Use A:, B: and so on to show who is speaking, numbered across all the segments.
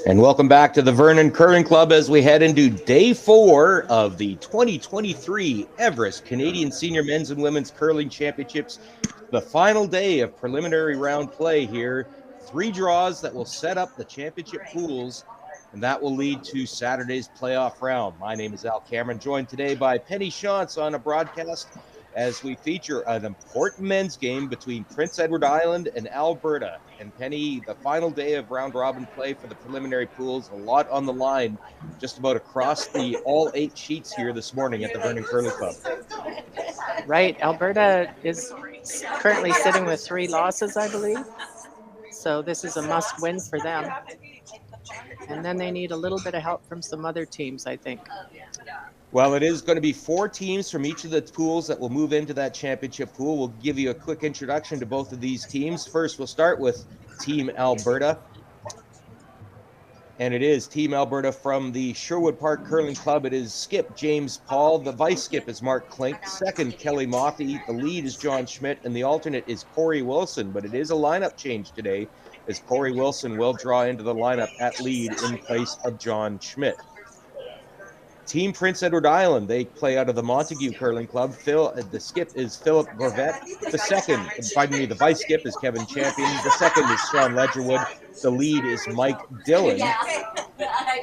A: And welcome back to the Vernon Curling Club as we head into day 4 of the 2023 Everest Canadian Senior Men's and Women's Curling Championships. The final day of preliminary round play here. 3 draws that will set up the championship pools, and that will lead to Saturday's playoff round. My name is Al Cameron, joined today by Penny Shantz on a broadcast as we feature an important men's game between Prince Edward Island and Alberta. And Penny, the final day of round robin play for the preliminary pools, a lot on the line, just about across all 8 sheets here this morning at the Vernon Curling Club.
B: Right. Alberta is currently sitting with 3 losses, I believe. So this is a must win for them. And then they need a little bit of help from some other teams, I think.
A: Well, it is going to be 4 teams from each of the pools that will move into that championship pool. We'll give you a quick introduction to both of these teams. First, we'll start with Team Alberta. And it is Team Alberta from the Sherwood Park Curling Club. It is skip James Paul. The vice skip is Mark Klink. Second, Kelly Moffey. The lead is John Schmidt. And the alternate is Corey Wilson. But it is a lineup change today, as Corey Wilson will draw into the lineup at lead in place of John Schmidt. Team Prince Edward Island, they play out of the Montague Curling Club. The skip is Philip Gorvet. The vice skip is Kevin Champion. The second is Sean Ledgerwood. The lead is Mike Dillon.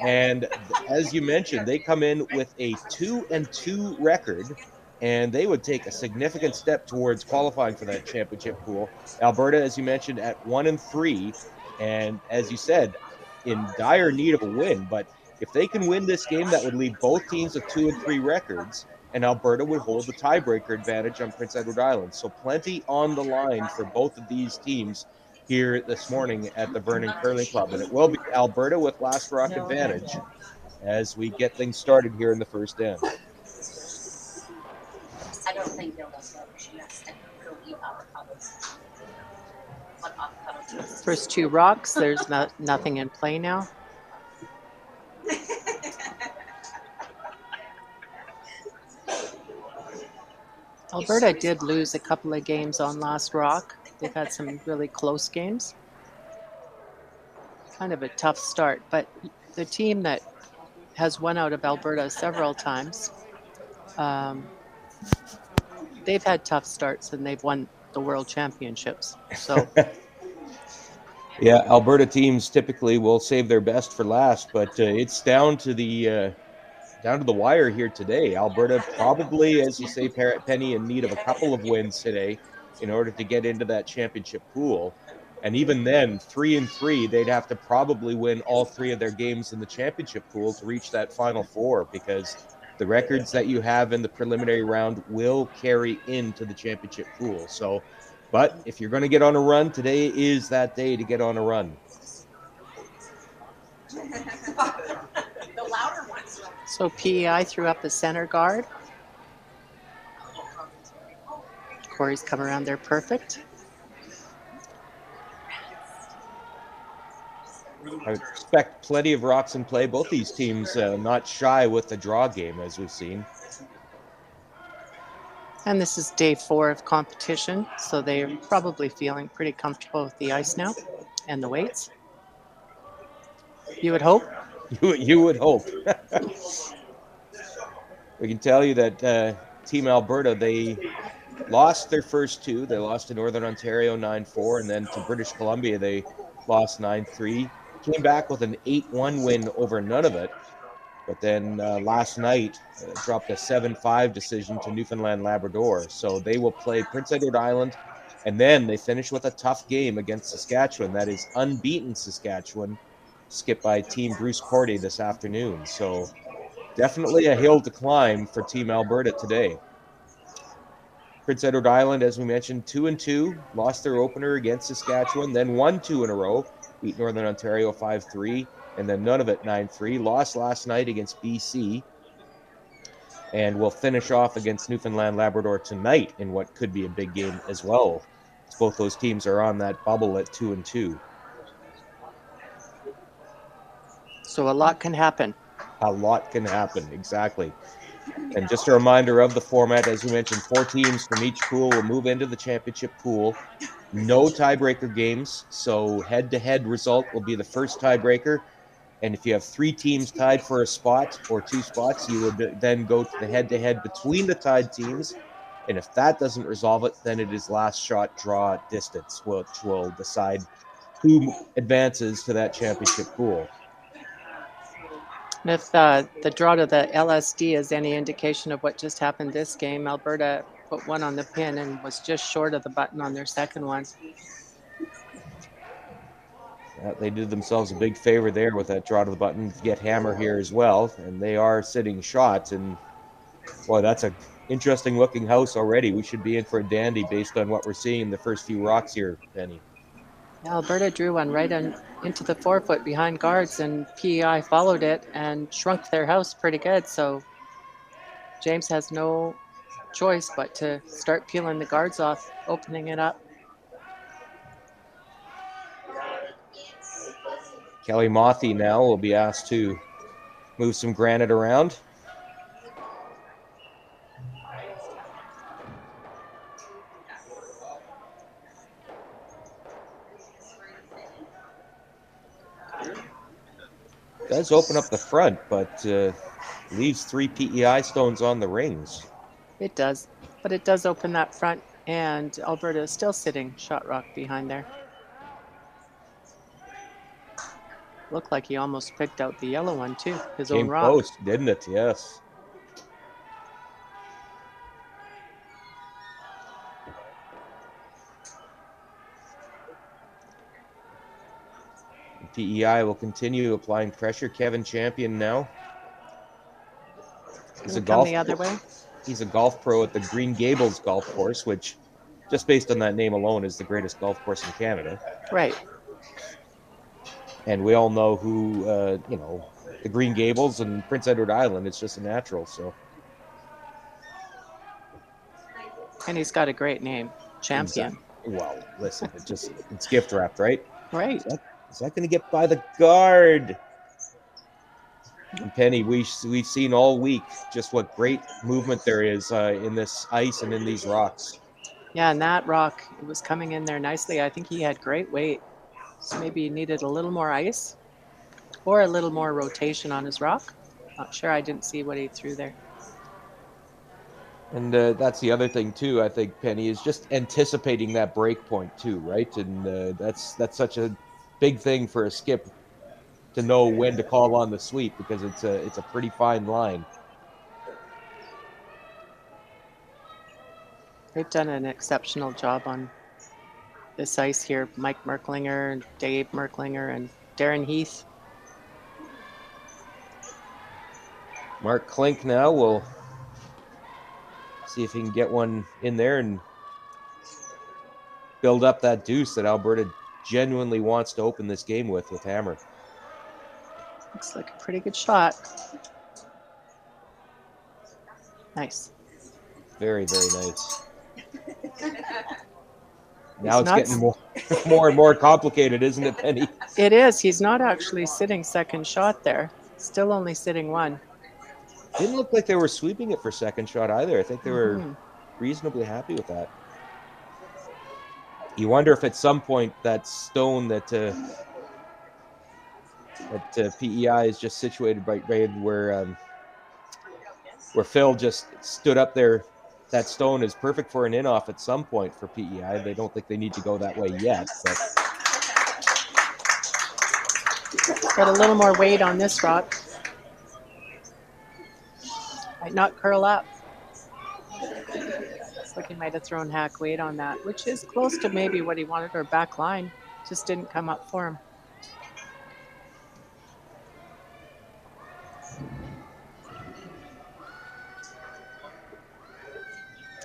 A: And as you mentioned, they come in with a 2-2 record, and they would take a significant step towards qualifying for that championship pool. Alberta, as you mentioned, at 1-3, and as you said, in dire need of a win. But if they can win this game, that would leave both teams with 2-3 records, and Alberta would hold the tiebreaker advantage on Prince Edward Island. So plenty on the line for both of these teams here this morning at the Vernon Curling Club. And it will be Alberta with last rock advantage as we get things started here in the first end.
C: I don't think they'll
B: First 2 rocks, there's nothing in play now. Alberta did lose a couple of games on last rock. They've had some really close games. Kind of a tough start, but the team that has won out of Alberta several times, they've had tough starts and they've won the World Championships. So,
A: yeah, Alberta teams typically will save their best for last, but it's down to the wire here today. Alberta probably, as you say, Penny, in need of a couple of wins today in order to get into that championship pool. And even then, 3-3, they'd have to probably win all 3 of their games in the championship pool to reach that Final Four, because the records that you have in the preliminary round will carry into the championship pool. So, but if you're going to get on a run, today is that day to get on a run.
B: So PEI threw up the center guard. Corey's come around there perfect.
A: I expect plenty of rocks in play. Both these teams not shy with the draw game, as we've seen.
B: And this is day 4 of competition, so they're probably feeling pretty comfortable with the ice now and the weights. You would hope.
A: You would hope. We can tell you that Team Alberta, they lost their first 2. They lost to Northern Ontario 9-4, and then to British Columbia they lost 9-3. Came back with an 8-1 win over Nunavut, but then last night dropped a 7-5 decision to Newfoundland Labrador. So they will play Prince Edward Island, and then they finish with a tough game against Saskatchewan. That is unbeaten Saskatchewan, skipped by Team Bruce Cordy this afternoon. So definitely a hill to climb for Team Alberta today. Prince Edward Island, as we mentioned, 2-2, lost their opener against Saskatchewan, then won 2 in a row, beat Northern Ontario 5-3, and then Nunavut 9-3, lost last night against BC, and will finish off against Newfoundland Labrador tonight in what could be a big game as well. Both those teams are on that bubble at 2-2.
B: So a lot can happen.
A: A lot can happen, exactly. And just a reminder of the format, as we mentioned, 4 teams from each pool will move into the championship pool. No tiebreaker games, so head-to-head result will be the first tiebreaker. And if you have 3 teams tied for a spot or 2 spots, you would then go to the head-to-head between the tied teams. And if that doesn't resolve it, then it is last shot draw distance, which will decide who advances to that championship pool.
B: And if the draw to the LSD is any indication of what just happened this game, Alberta put one on the pin and was just short of the button on their second one.
A: They did themselves a big favor there with that draw to the button to get Hammer here as well, and they are sitting shot. And boy, that's a interesting looking house already. We should be in for a dandy based on what we're seeing in the first few rocks here, Penny.
B: Yeah, Alberta drew one right into the 4-foot behind guards, and PEI followed it and shrunk their house pretty good. So James has no choice but to start peeling the guards off, opening it up.
A: Kelly Mothy now will be asked to move some granite around. Does open up the front, but leaves 3 PEI stones on the rings.
B: It does, but it does open that front, and Alberta is still sitting shot rock behind there. Looked like he almost picked out the yellow one too, his own
A: Came
B: rock.
A: close, didn't it? Yes. PEI will continue applying pressure. Kevin Champion now.
B: He's come the other way.
A: He's a golf pro at the Green Gables golf course, which, just based on that name alone, is the greatest golf course in Canada.
B: Right.
A: And we all know who, the Green Gables and Prince Edward Island. It's just a natural. So.
B: And he's got a great name, Champion.
A: Exactly. Well, listen, it's gift wrapped, right?
B: Right.
A: Is that going to get by the guard? And Penny, we've seen all week just what great movement there is in this ice and in these rocks.
B: Yeah, and that rock, it was coming in there nicely. I think he had great weight. So maybe he needed a little more ice or a little more rotation on his rock. Not sure. I didn't see what he threw there.
A: And that's the other thing too. I think Penny is just anticipating that break point too, right? And that's such a big thing for a skip to know when to call on the sweep, because it's a pretty fine line.
B: They've done an exceptional job on this ice here. Mike Merklinger, Dave Merklinger, and Darren Heath.
A: Mark Klink now will see if he can get one in there and build up that deuce that Alberta genuinely wants to open this game with Hammer.
B: Looks like a pretty good shot. Nice.
A: Very, very nice. Now it's getting more and more complicated, isn't it, Penny?
B: It is. He's not actually sitting second shot there. Still only sitting one.
A: Didn't look like they were sweeping it for second shot either. I think they were reasonably happy with that. You wonder if at some point that stone that PEI is just situated right where Phil just stood up there. That stone is perfect for an in-off at some point for PEI. They don't think they need to go that way yet. But
B: got a little more weight on this rock. Might not curl up. Looks like he might have thrown hack weight on that, which is close to maybe what he wanted, or back line. Just didn't come up for him.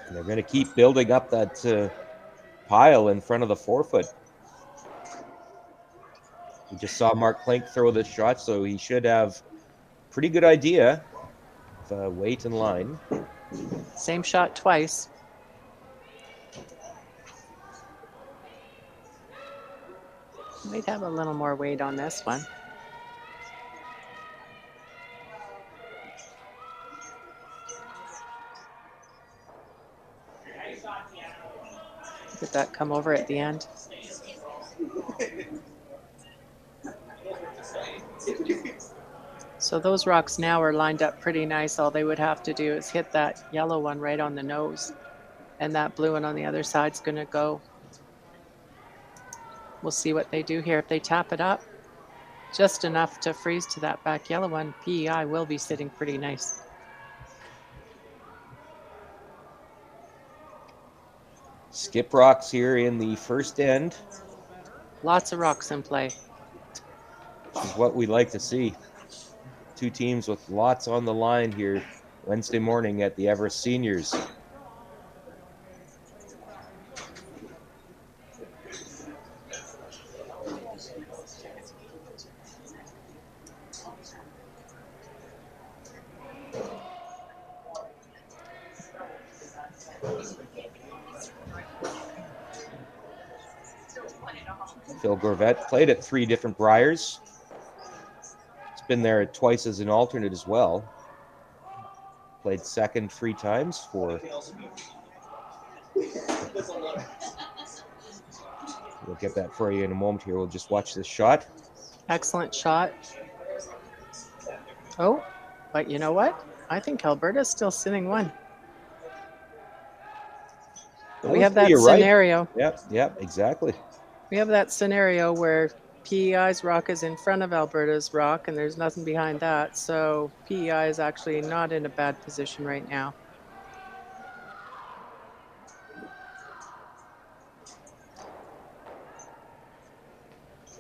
A: And they're going to keep building up that pile in front of the 4-foot. We just saw Mark Klink throw this shot, so he should have a pretty good idea of weight and line.
B: Same shot twice. Might have a little more weight on this one. Did that come over at the end? So those rocks now are lined up pretty nice. All they would have to do is hit that yellow one right on the nose, and that blue one on the other side's going to go. We'll see what they do here. If they tap it up just enough to freeze to that back yellow one, PEI will be sitting pretty nice.
A: Skip rocks here in the first end.
B: Lots of rocks in play.
A: Which is what we like to see. Two teams with lots on the line here Wednesday morning at the Everest Seniors. Phil Gorvet played at 3 different Briars. He's been there twice as an alternate as well. Played second 3 times for. We'll get that for you in a moment here. We'll just watch this shot.
B: Excellent shot. Oh, but you know what? I think Alberta's still sitting one. But we have that scenario.
A: Right. Yep, exactly.
B: We have that scenario where PEI's rock is in front of Alberta's rock, and there's nothing behind that. So PEI is actually not in a bad position right now.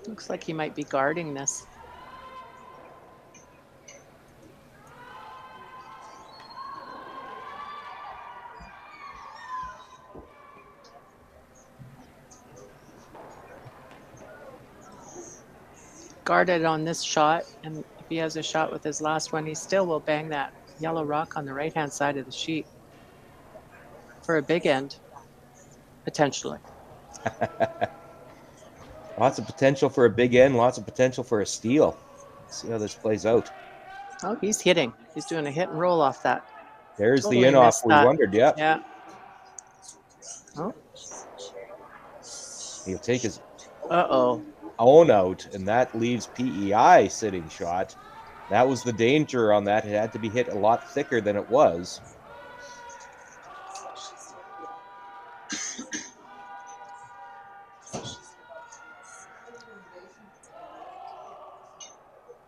B: Looks like he might be guarding this. Guarded on this shot, and if he has a shot with his last one, he still will bang that yellow rock on the right-hand side of the sheet for a big end, potentially.
A: Lots of potential for a big end, lots of potential for a steal. Let's see how this plays out.
B: Oh, he's hitting. He's doing a hit and roll off that.
A: There's totally the in-off we wondered, yeah.
B: Yeah. Oh.
A: He'll take his
B: own
A: out, and that leaves PEI sitting shot. That was the danger on that. It had to be hit a lot thicker than it was.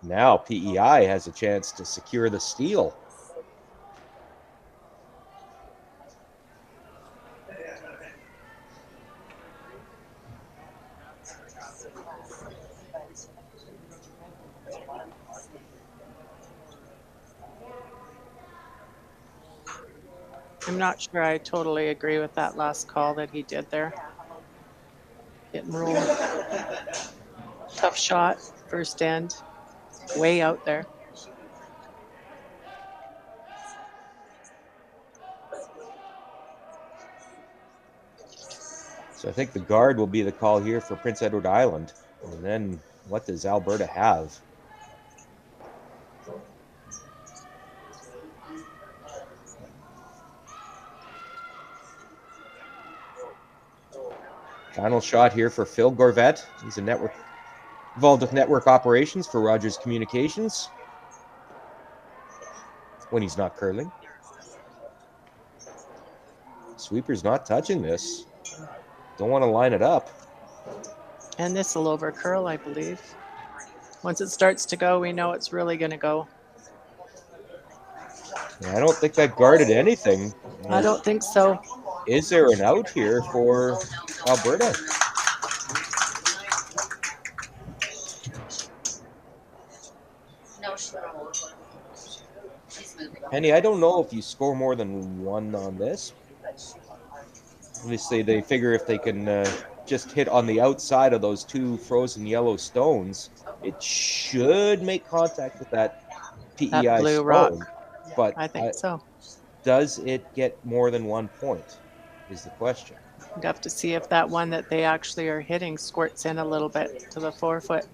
A: Now PEI has a chance to secure the steal.
B: I'm not sure I totally agree with that last call that he did there. Hit and roll. Tough shot, first end, way out there.
A: So I think the guard will be the call here for Prince Edward Island. And then what does Alberta have? Final shot here for Phil Gorvet. He's a network involved with network operations for Rogers Communications when he's not curling. Sweeper's not touching this. Don't want to line it up.
B: And this will over curl, I believe. Once it starts to go, we know it's really going to go.
A: Yeah, I don't think that guarded anything.
B: I don't think so.
A: Is there an out here for Alberta? Penny, I don't know if you score more than one on this. Obviously, they figure if they can just hit on the outside of those 2 frozen yellow stones, it should make contact with that PEI
B: that blue
A: stone.
B: Rock.
A: But
B: I think so.
A: Does it get more than 1 point is the question.
B: We'd have to see if that one that they actually are hitting squirts in a little bit to the 4-foot.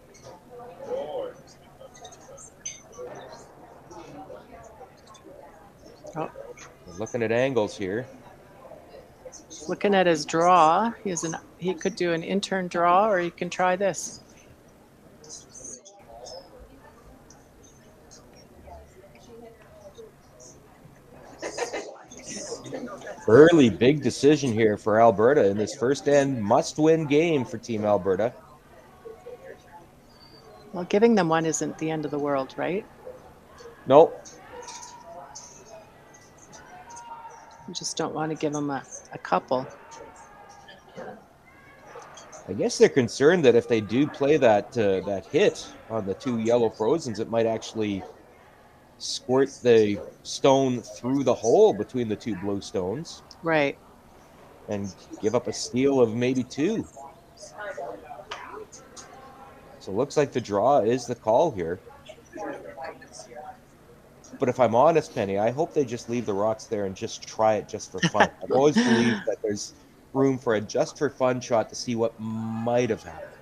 B: Oh.
A: We're looking at angles here.
B: Looking at his draw, he could do an intern draw, or he can try this.
A: Early big decision here for Alberta in this first end must-win game for Team Alberta.
B: Well, giving them one isn't the end of the world, right?
A: Nope.
B: You just don't want to give them a couple.
A: I guess they're concerned that if they do play that hit on the two yellow frozens, it might actually squirt the stone through the hole between the two blue stones
B: Right.
A: and give up a steal of maybe two. So it looks like the draw is the call here. But if I'm honest, Penny, I hope they just leave the rocks there and just try it just for fun. I've always believed that there's room for a just for fun shot to see what might have happened.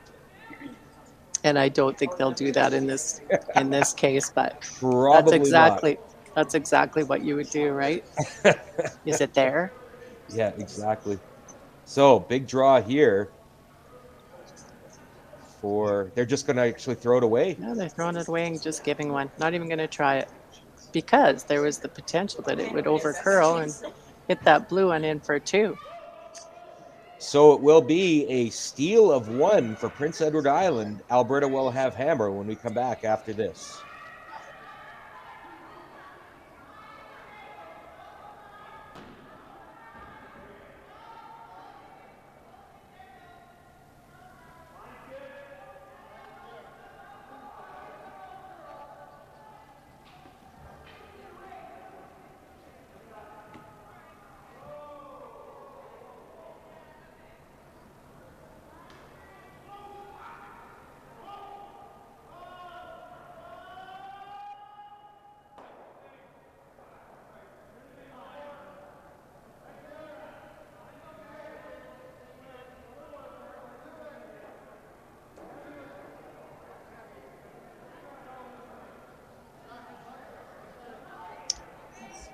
B: And I don't think they'll do that in this case, but that's
A: Probably not.
B: exactly what you would do, right? Is it there?
A: Yeah, exactly. So big draw here for they're just going to actually throw it away.
B: No, they're throwing it away and just giving one. Not even going to try it because there was the potential that it would over curl and hit that blue one in for two.
A: So it will be a steal of one for Prince Edward Island. Alberta will have hammer when we come back after this.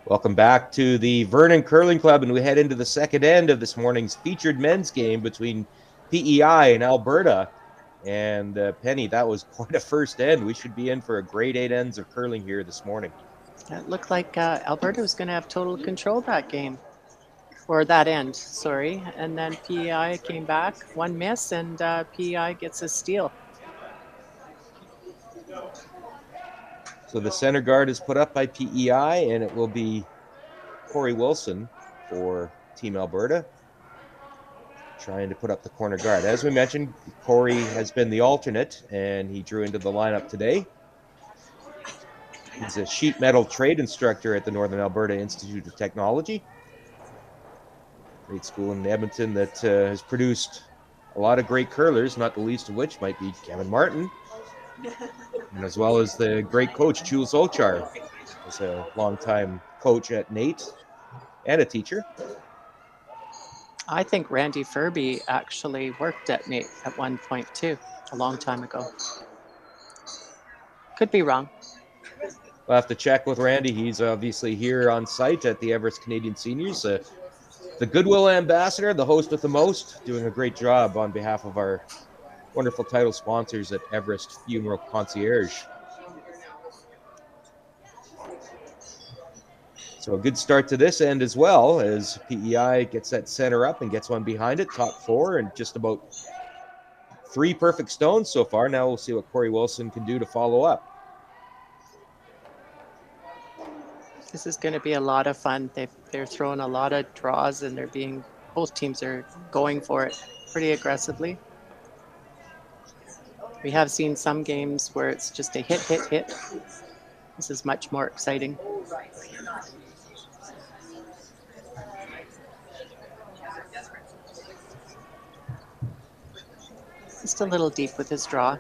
A: Welcome back to the Vernon Curling Club, and we head into the second end of this morning's featured men's game between PEI and Alberta. And Penny, that was quite a first end. We should be in for a great 8 ends of curling here this morning.
B: It looked like Alberta was going to have total control that game, or that end, sorry. And then PEI came back, one miss, and PEI gets a steal.
A: So the center guard is put up by PEI, and it will be Corey Wilson for Team Alberta, trying to put up the corner guard. As we mentioned, Corey has been the alternate, and he drew into the lineup today. He's a sheet metal trade instructor at the Northern Alberta Institute of Technology. Great school in Edmonton that has produced a lot of great curlers, not the least of which might be Kevin Martin, and as well as the great coach, Jules Ochar, as a longtime coach at NAIT and a teacher.
B: I think Randy Furby actually worked at NAIT at one point too, a long time ago. Could be wrong.
A: We'll have to check with Randy. He's obviously here on site at the Everest Canadian Seniors. The Goodwill Ambassador, the host with the most, doing a great job on behalf of our wonderful title sponsors at Everest Funeral Concierge. So a good start to this end as well, as PEI gets that center up and gets one behind it, top four, and just about 3 perfect stones so far. Now we'll see what Corey Wilson can do to follow up.
B: This is going to be a lot of fun. They're throwing a lot of draws, and both teams are going for it pretty aggressively. We have seen some games where it's just a hit, hit, hit. This is much more exciting. Just a little deep with his draw.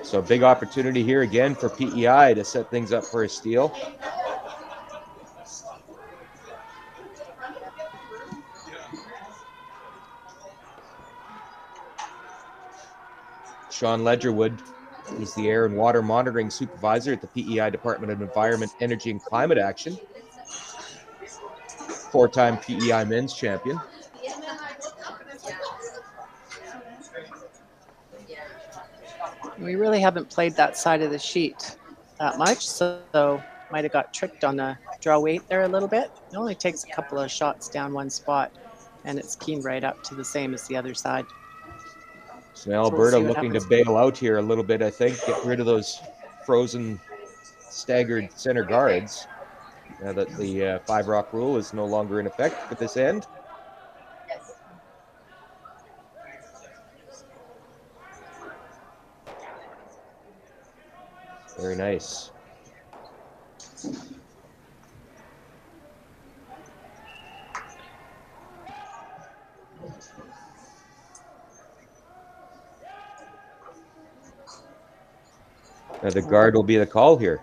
A: So big opportunity here again for PEI to set things up for a steal. Sean Ledgerwood is the Air and Water Monitoring Supervisor at the PEI Department of Environment, Energy, and Climate Action. 4-time PEI Men's Champion.
B: We really haven't played that side of the sheet that much, so might have got tricked on the draw weight there a little bit. It only takes a couple of shots down one spot, and it's keyed right up to the same as the other side.
A: So
B: So we'll
A: Alberta
B: see what
A: looking to
B: happens.
A: bail out here a little bit, I think, get rid of those frozen staggered center guards now that the 5-rock rule is no longer in effect for this end. Very nice. The guard will be the call here.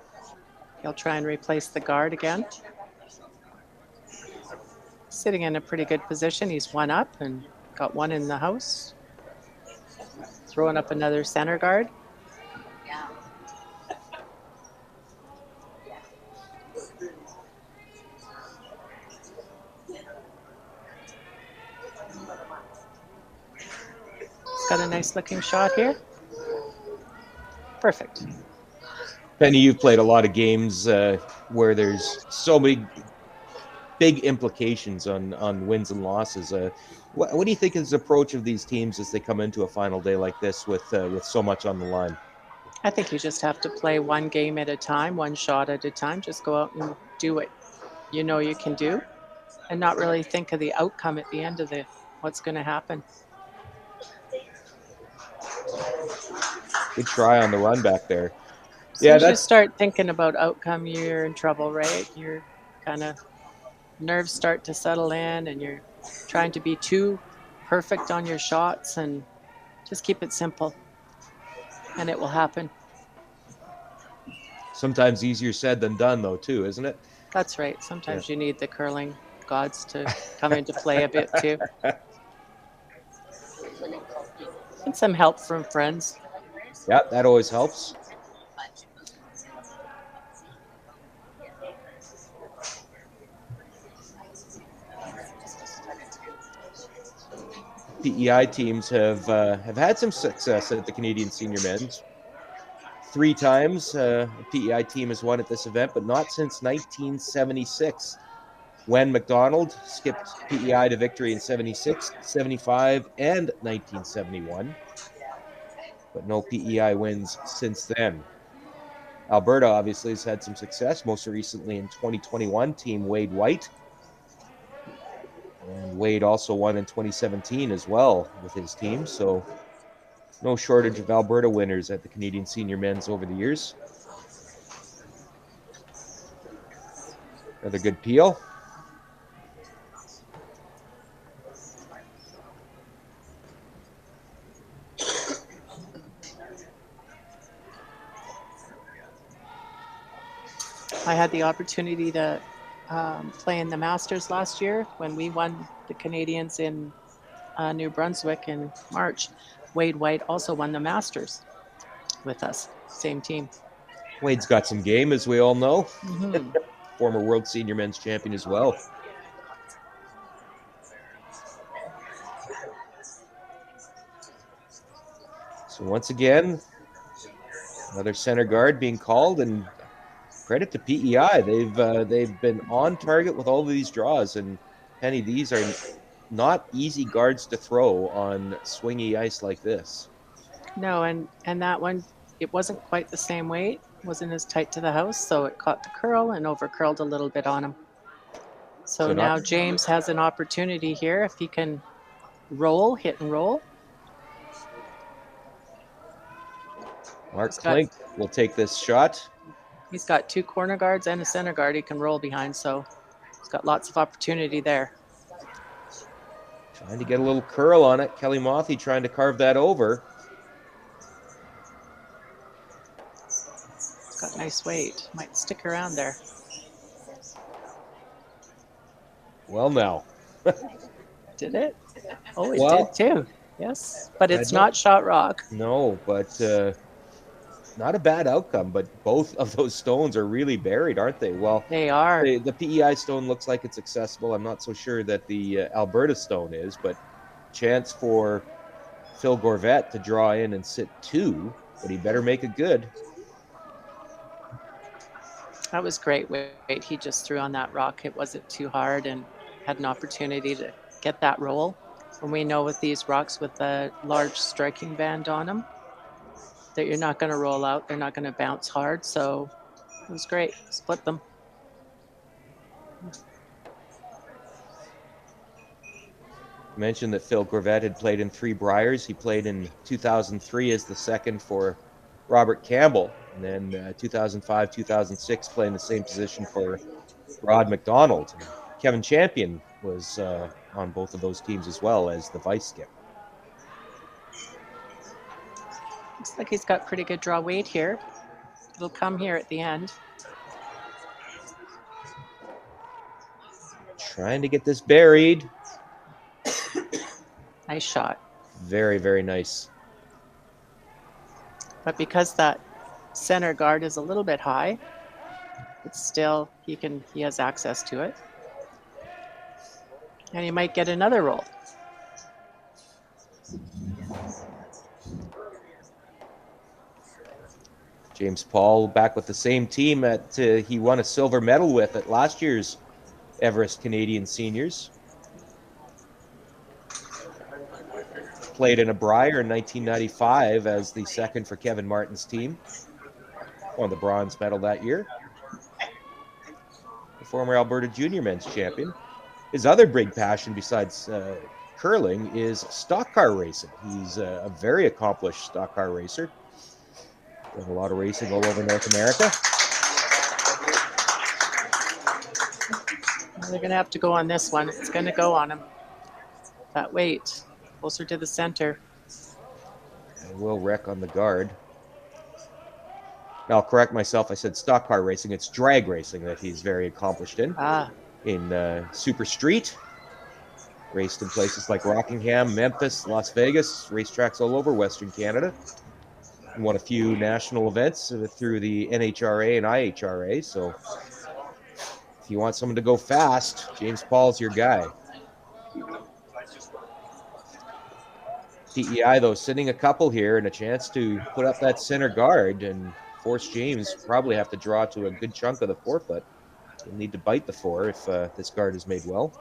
B: He'll try and replace the guard again. Sitting in a pretty good position. He's one up and got one in the house. Throwing up another center guard. He's got a nice looking shot here. Perfect.
A: Penny, you've played a lot of games where there's so many big implications on wins and losses. What do you think is the approach of these teams as they come into a final day like this with so much on the line?
B: I think you just have to play one game at a time, one shot at a time. Just go out and do what you know you can do, and not really think of the outcome at the end of what's going to happen.
A: Good try on the run back there.
B: As soon
A: Yeah,
B: as you
A: that's
B: start thinking about outcome, you're in trouble, right? You're kind of nerves start to settle in, and you're trying to be too perfect on your shots, and just keep it simple, and it will happen.
A: sometimes easier said than done, though, too, isn't it?
B: That's right. Sometimes you need the curling gods to come into play a bit too, and some help from friends.
A: Yeah, that always helps. PEI teams have had some success at the Canadian Senior Men's. 3 times a PEI team has won at this event, but not since 1976, when McDonald skipped PEI to victory in 76, 75, and 1971. But no PEI wins since then. Alberta obviously has had some success, most recently in 2021, Team Wade White. And Wade also won in 2017 as well with his team. So no shortage of Alberta winners at the Canadian Senior Men's over the years. Another good peel.
B: I had the opportunity to play in the Masters last year when we won the Canadians in New Brunswick in March. Wade White also won the Masters with us, same team.
A: Wade's got some game, as we all know.
B: Mm-hmm.
A: Former World Senior Men's Champion as well. So once again, another center guard being called, and credit to PEI. They've been on target with all of these draws. And Penny, these are not easy guards to throw on swingy ice like this.
B: No, and that one, it wasn't quite the same weight, wasn't as tight to the house, so it caught the curl and over curled a little bit on him. So
A: So not
B: now James has an opportunity here if he can roll, hit and roll.
A: Mark
B: He's got
A: Klink will take this shot.
B: he's got 2 corner guards and a center guard he can roll behind, so he's got lots of opportunity there.
A: Trying to get a little curl on it. Kelly Mothy trying to carve that over.
B: He's got nice weight. Might stick around there.
A: Well, now.
B: Did it? Oh, it
A: Well,
B: did too. Yes, but it's
A: I don't-
B: not shot rock.
A: No, but not a bad outcome. But both of those stones are really buried, aren't they? Well,
B: They are.
A: the PEI stone looks like it's accessible. I'm not so sure that the Alberta stone is, but chance for Phil Gorvet to draw in and sit 2. but he better make it good.
B: That was great weight he just threw on that rock. It wasn't too hard and had an opportunity to get that roll. And we know with these rocks with a large striking band on them that you're not going to roll out. They're not going to bounce hard. So it was great. Split them.
A: Mentioned that Phil Gravett had played in 3 Briers. He played in 2003 as the second for Robert Campbell, and then 2005, 2006 playing the same position for Rod McDonald. And Kevin Champion was on both of those teams as well as the vice skip.
B: Looks like he's got pretty good draw weight here. It'll come here at the end.
A: Trying to get this buried.
B: Nice shot.
A: Very, very nice.
B: But because that center guard is a little bit high, it's still he has access to it. And he might get another roll.
A: James Paul back with the same team that he won a silver medal with at last year's Everest Canadian Seniors. Played in a Brier in 1995 as the second for Kevin Martin's team. Won the bronze medal that year. The former Alberta Junior Men's Champion. His other big passion besides curling is stock car racing. He's a very accomplished stock car racer. Does a lot of racing all over North America.
B: They're going to have to go on this one. It's going to go on him. That weight, closer to the center.
A: I will wreck on the guard. Now, I'll correct myself. I said stock car racing. It's drag racing that he's very accomplished in. In Super Street. Raced in places like Rockingham, Memphis, Las Vegas, racetracks all over Western Canada. And won a few national events through the NHRA and IHRA. So if you want someone to go fast, James Paul's your guy. PEI, though, sitting a couple here and a chance to put up that center guard and force James probably have to draw to a good chunk of the forefoot. He'll need to bite the 4 if this guard is made well.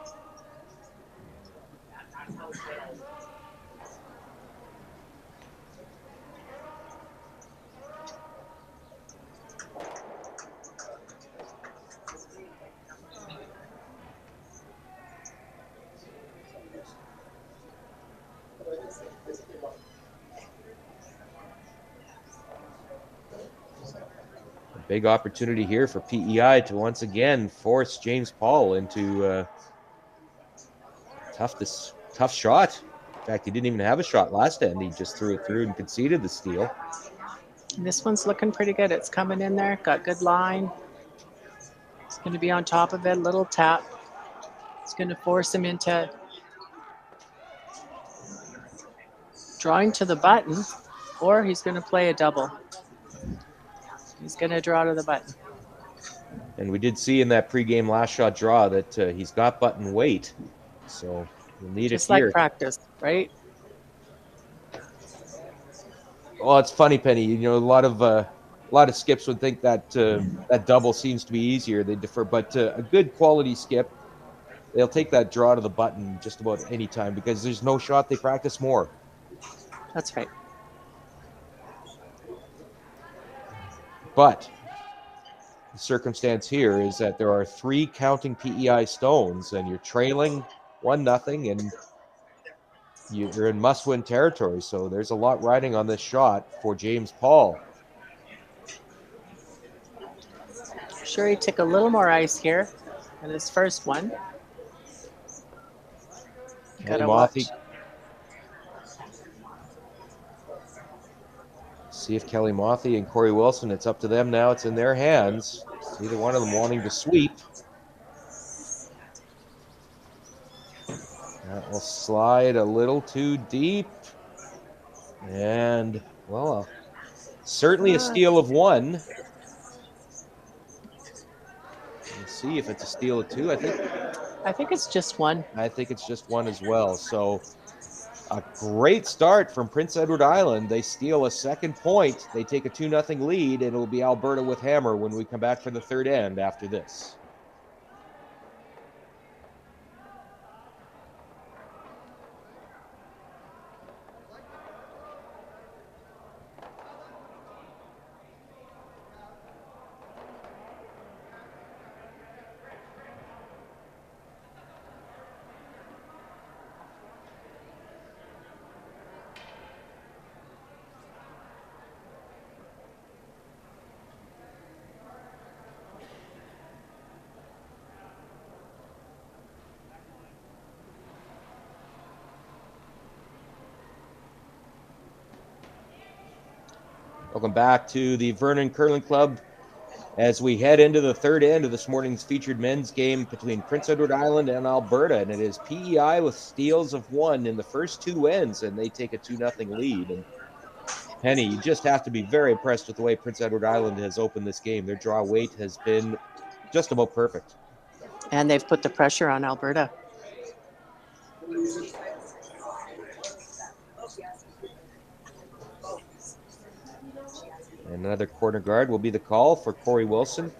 A: Big opportunity here for PEI to once again force James Paul into a tough shot. In fact, he didn't even have a shot last end. He just threw it through and conceded the steal.
B: This one's looking pretty good. It's coming in there. Got good line. It's going to be on top of it. Little tap. It's going to force him into drawing to the button, or he's going to play a double. He's going to draw to the button.
A: And we did see in that pregame last shot draw that he's got button weight, so we'll need
B: just
A: it here.
B: Just like practice, right?
A: Well, it's funny, Penny. You know, a lot of skips would think that that double seems to be easier. They defer, but a good quality skip, they'll take that draw to the button just about any time because there's no shot they practice more.
B: That's right.
A: But the circumstance here is that there are 3 counting PEI stones, and you're trailing 1-0, and you're in must-win territory. So there's a lot riding on this shot for James Paul.
B: Sure, he took a little more ice here in his first one. Gotta watch.
A: See if Kelly Mothy and Corey Wilson, it's up to them now. It's in their hands. Either one of them wanting to sweep. That will slide a little too deep. And, well, certainly a steal of 1. Let's see if it's a steal of 2.
B: I think it's just 1.
A: I think it's just 1 as well. So A great start from Prince Edward Island. They steal a second point. They take a 2-0 lead, and it'll be Alberta with hammer when we come back for the third end after this. Welcome back to the Vernon Curling Club as we head into the third end of this morning's featured men's game between Prince Edward Island and Alberta. And it is PEI with steals of 1 in the first two ends, and they take a 2-0 lead. And Penny, you just have to be very impressed with the way Prince Edward Island has opened this game. Their draw weight has been just about perfect.
B: And they've put the pressure on Alberta.
A: And another corner guard will be the call for Corey Wilson.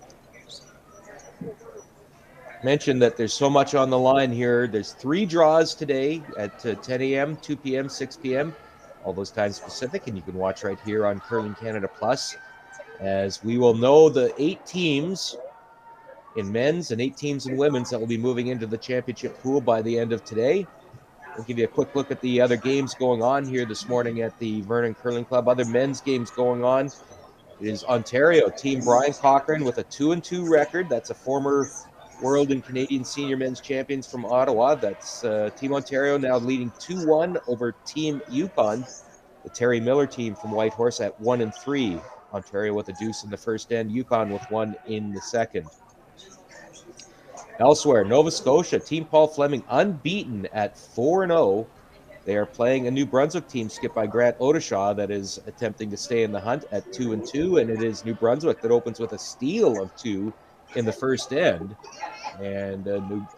A: Mentioned that there's so much on the line here. There's 3 draws today at 10 a.m., 2 p.m., 6 p.m., all those times Pacific, and you can watch right here on Curling Canada Plus, as we will know the 8 teams in men's and 8 teams in women's that will be moving into the championship pool by the end of today. We'll give you a quick look at the other games going on here this morning at the Vernon Curling Club. Other men's games going on. It is Ontario, Team Brian Cochran with a 2-2 record. That's a former world and Canadian senior men's champions from Ottawa. That's Team Ontario now leading 2-1 over Team Yukon, the Terry Miller team from Whitehorse at 1-3. Ontario with a deuce in the first end, Yukon with 1 in the second. Elsewhere, Nova Scotia, Team Paul Fleming unbeaten at 4-0. They are playing a New Brunswick team skipped by Grant Odeshaw that is attempting to stay in the hunt at 2-2, and it is New Brunswick that opens with a steal of 2 in the first end, and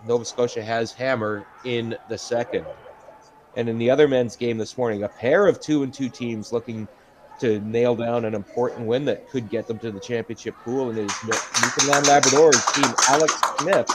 A: Nova Scotia has hammer in the second. And in the other men's game this morning, a pair of 2-2 teams looking to nail down an important win that could get them to the championship pool, and it is Newfoundland Labrador's team Alex Smith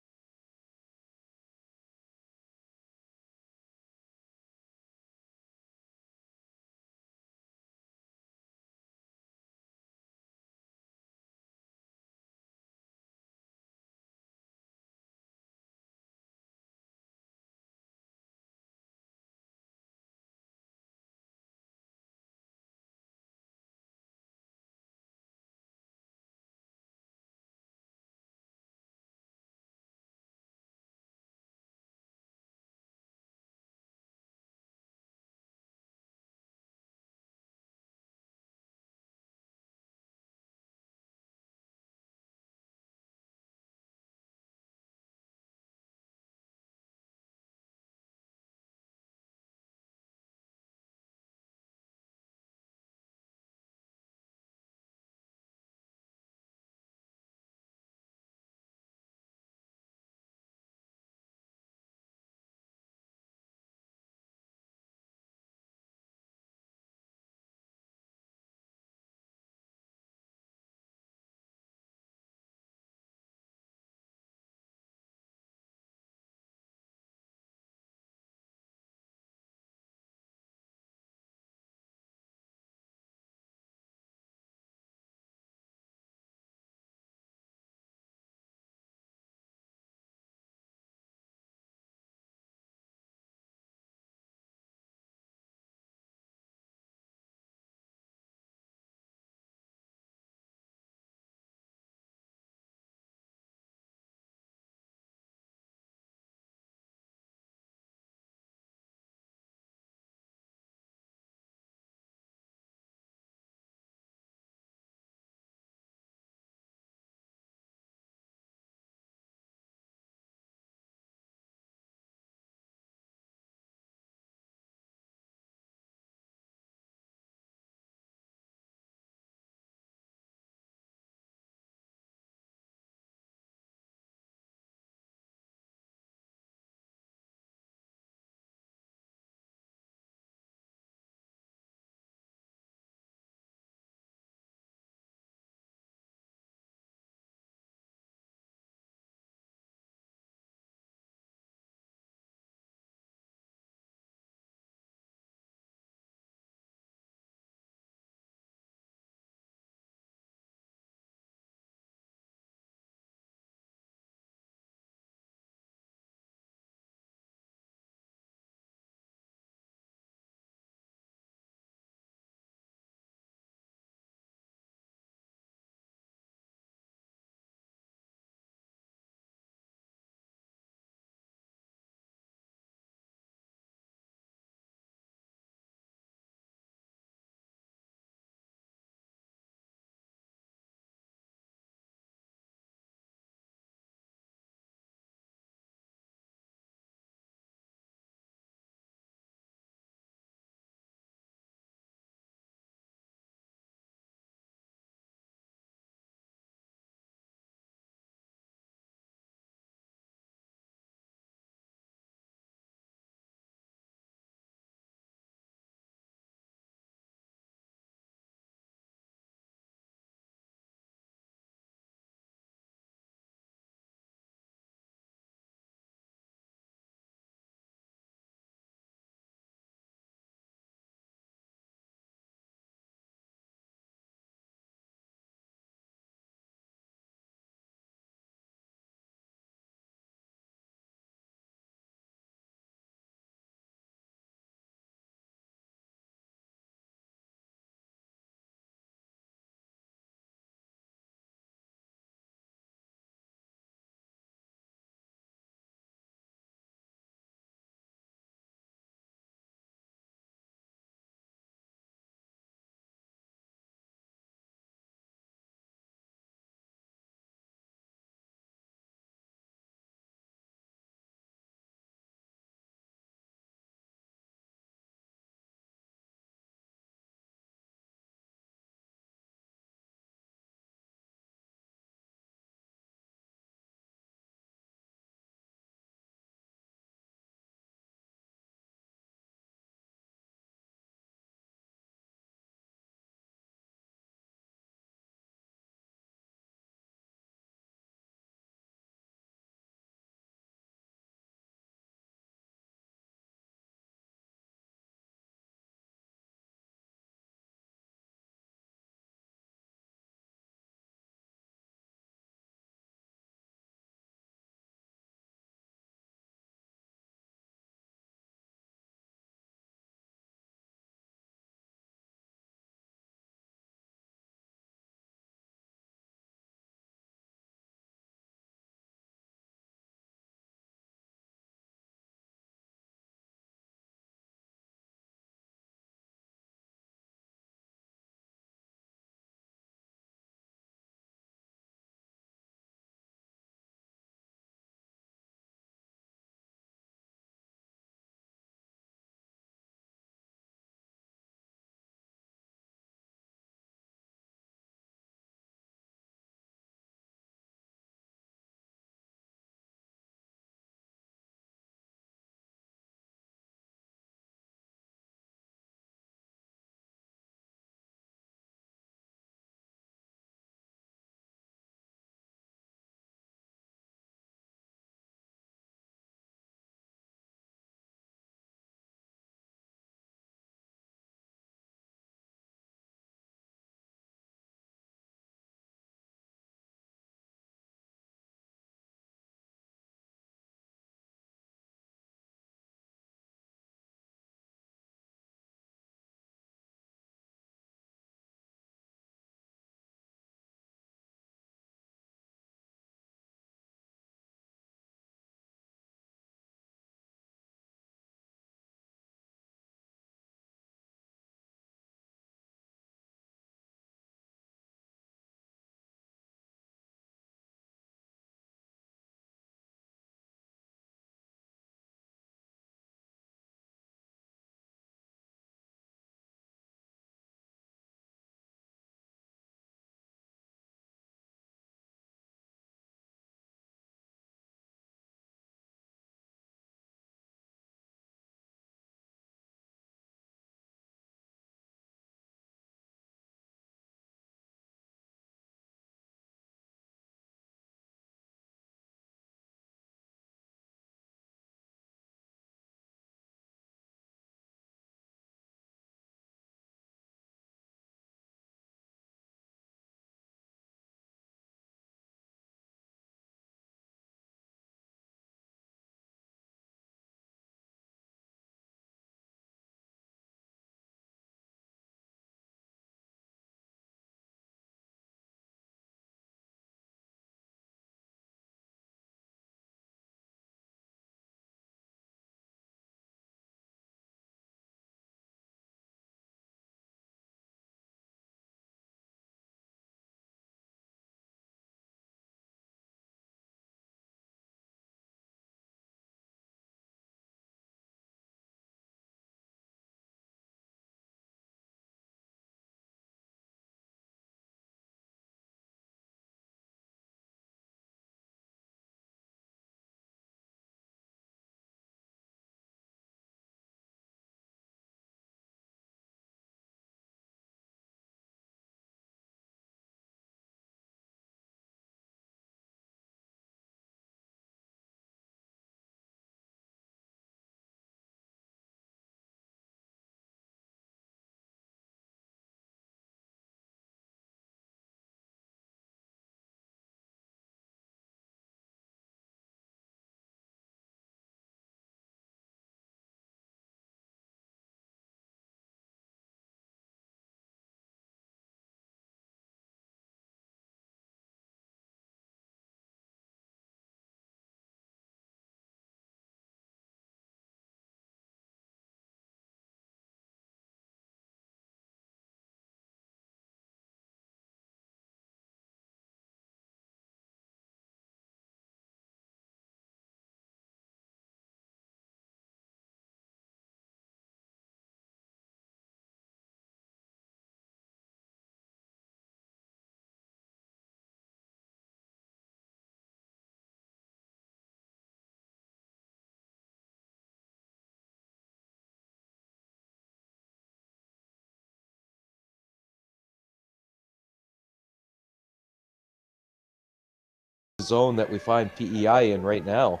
A: zone that we find PEI in right now.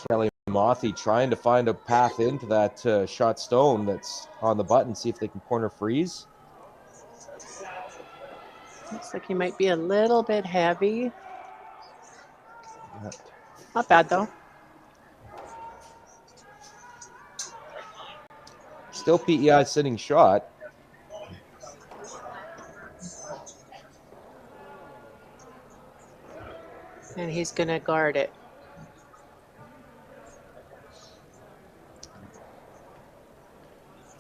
A: Kelly Mothy trying to find a path into that shot stone that's on the button, see if they can corner freeze.
B: Looks like he might be a little bit heavy. Not bad, though.
A: Still PEI sitting shot.
B: And he's going to guard it.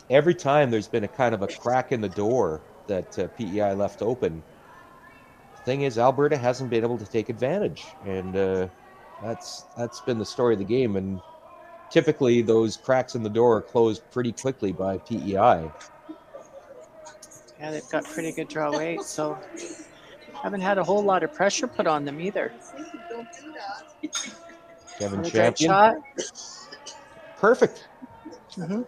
A: Every time there's been a kind of a crack in the door that PEI left open. The thing is, Alberta hasn't been able to take advantage, and that's been the story of the game. And typically, those cracks in the door are closed pretty quickly by PEI.
B: Yeah, they've got pretty good draw weight, so haven't had a whole lot of pressure put on them either.
A: Kevin
B: Another great
A: Champion.
B: shot.
A: Perfect.
B: Mm-hmm.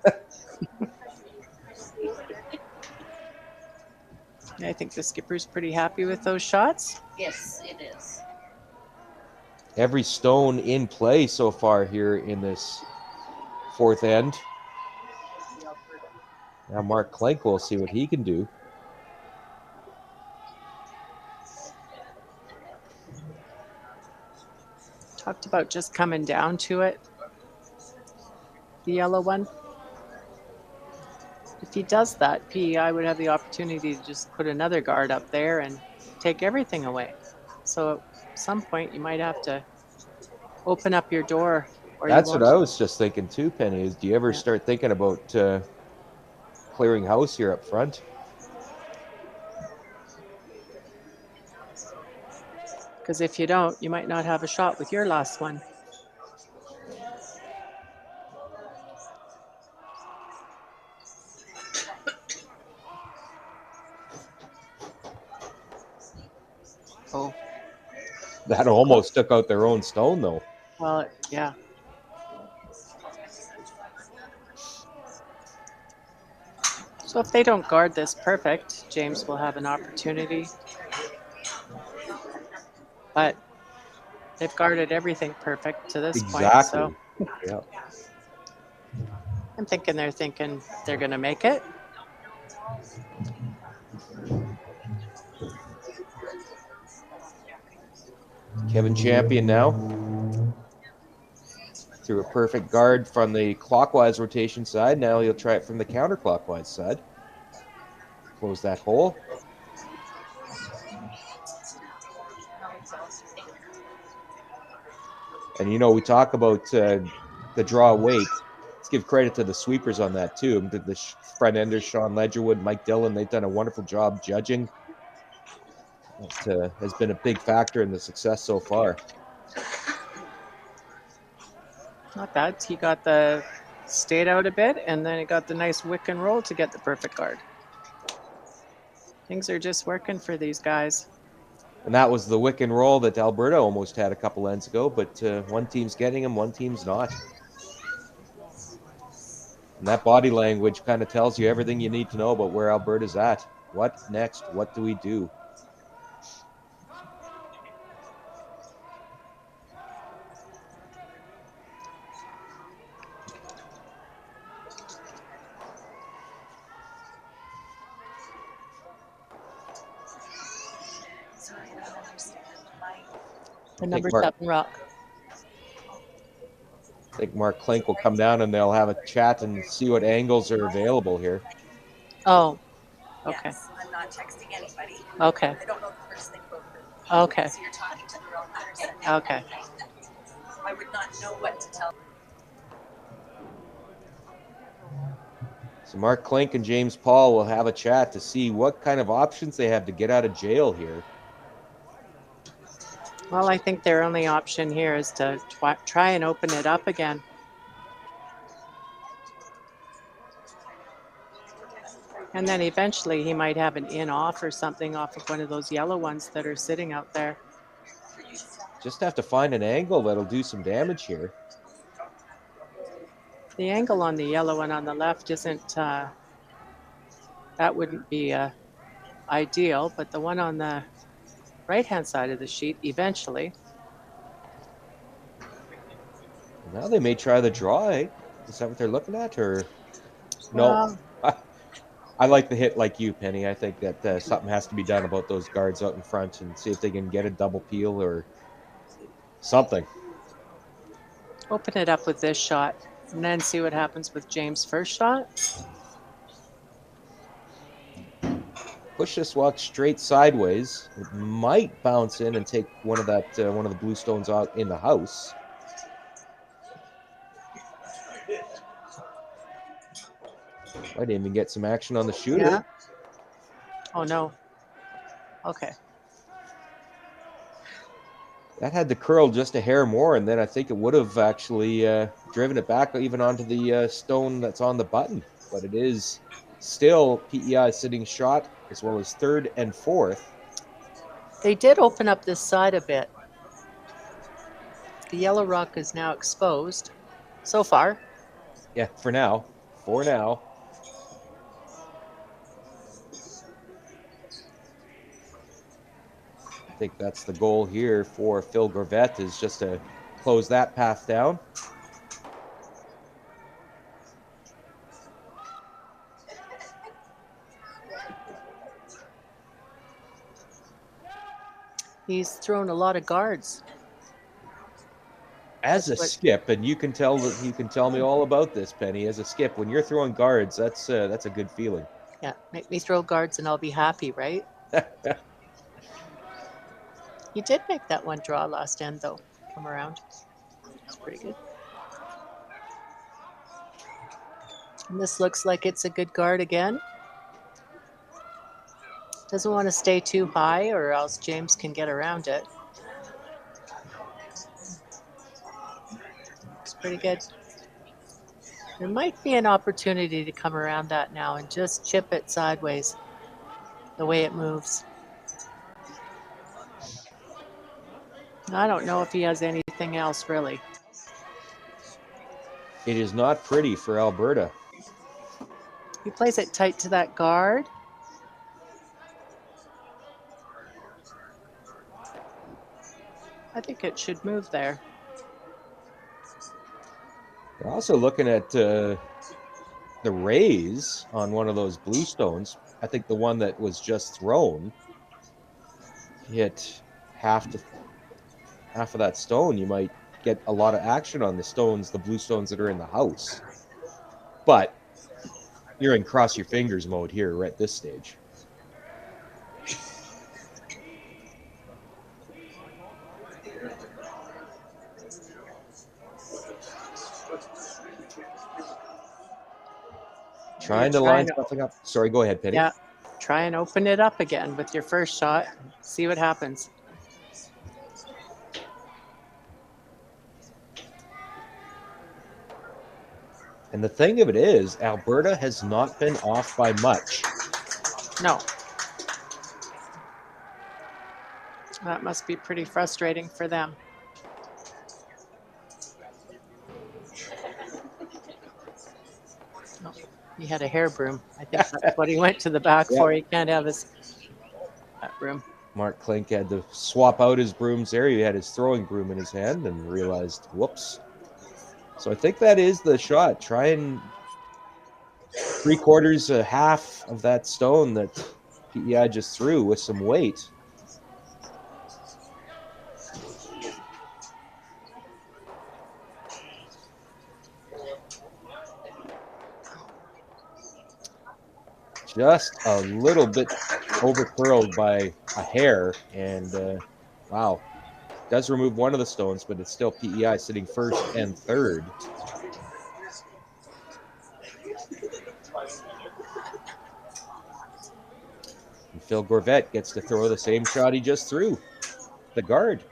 B: I think the skipper's pretty happy with those shots.
C: Yes, it is.
A: Every stone in play so far here in this fourth end. Now Mark Klenk will see what he can do.
B: Talked about just coming down to it. The yellow one. If he does that, PEI would have the opportunity to just put another guard up there and take everything away. So at some point, you might have to open up your door. Or
A: That's
B: you
A: what I was just thinking too, Penny, is do you ever start thinking about clearing house here up front?
B: Because if you don't, you might not have a shot with your last one. Oh.
A: That almost took out their own stone, though.
B: Well, yeah. So if they don't guard this perfect, James will have an opportunity. But they've guarded everything perfect to this point. So
A: yeah.
B: I'm thinking they're going to make it.
A: Kevin Champion now. Through a perfect guard from the clockwise rotation side. Now he'll try it from the counterclockwise side. Close that hole. And, you know, we talk about the draw weight. Let's give credit to the sweepers on that, too. The front enders, Sean Ledgerwood, Mike Dillon, they've done a wonderful job judging. It has been a big factor in the success so far.
B: Not bad. He got the stayed out a bit, and then he got the nice wick and roll to get the perfect guard. Things are just working for these guys.
A: And that was the wick and roll that Alberta almost had a couple ends ago, but one team's getting them, one team's not. And that body language kind of tells you everything you need to know about where Alberta's at. What next? What do we do?
B: The number 7 rock.
A: I think Mark Klenk will come down and they'll have a chat and see what angles are available here.
B: Oh, okay.
C: Yes, I'm not texting anybody.
B: Okay.
C: I don't know the first thing about it.
B: Okay.
C: So you're talking to the wrong person.
B: Okay.
C: I would not know what to tell.
A: So Mark Klenk and James Paul will have a chat to see what kind of options they have to get out of jail here.
B: Well, I think their only option here is to try and open it up again. And then eventually he might have an in off or something off of one of those yellow ones that are sitting out there.
A: Just have to find an angle that'll do some damage here.
B: The angle on the yellow one on the left isn't That wouldn't be ideal, but the one on the right-hand side of the sheet eventually.
A: Now they may try the draw, eh? Is that what they're looking at, or no?
B: Well,
A: I like the hit like you, Penny. I think that something has to be done about those guards out in front and see if they can get a double peel or something.
B: open it up with this shot and then see what happens with James' first shot.
A: Push this walk straight sideways. It might bounce in and take one of the blue stones out in the house. Might even get some action on the shooter.
B: Yeah. Oh no. Okay.
A: That had to curl just a hair more, and then I think it would have actually driven it back even onto the stone that's on the button. But it is still PEI sitting shot as well as third and fourth.
B: They did open up this side a bit. The yellow rock is now exposed so far.
A: Yeah, for now. For now. I think that's the goal here for Phil Gorvet, is just to close that path down.
B: He's thrown a lot of guards.
A: As a
B: But
A: skip, and you can tell me all about this, Penny. As a skip, when you're throwing guards, that's a good feeling.
B: yeah, make me throw guards and I'll be happy, right? He did make that one draw last end though. Come around. It's pretty good. And this looks like it's a good guard again. Doesn't want to stay too high or else James can get around it. It's pretty good. There might be an opportunity to come around that now and just chip it sideways the way it moves. I don't know if he has anything else really.
A: It is not pretty for Alberta.
B: He plays it tight to that guard. I think it should move there.
A: They're also looking at the raise on one of those blue stones. I think the one that was just thrown hit half of that stone. You might get a lot of action on the blue stones that are in the house. But you're in cross your fingers mode here right at this stage. Trying to line something up. Sorry, go ahead, Penny.
B: Yeah, try and open it up again with your first shot. See what happens.
A: And the thing of it is, Alberta has not been off by much.
B: No. That must be pretty frustrating for them. Oh, he had a hair broom. I think that's what he went to the back
A: Yep.
B: for. He can't have that broom.
A: Mark Klink had to swap out his brooms there. He had his throwing broom in his hand and realized, whoops. So I think that is the shot. Try and 3/4, half of that stone that PEI just threw with some weight. Just a little bit over curled by a hair, and wow, does remove one of the stones, but it's still PEI sitting first and third. And Phil Gorvet gets to throw the same shot he just threw, the guard.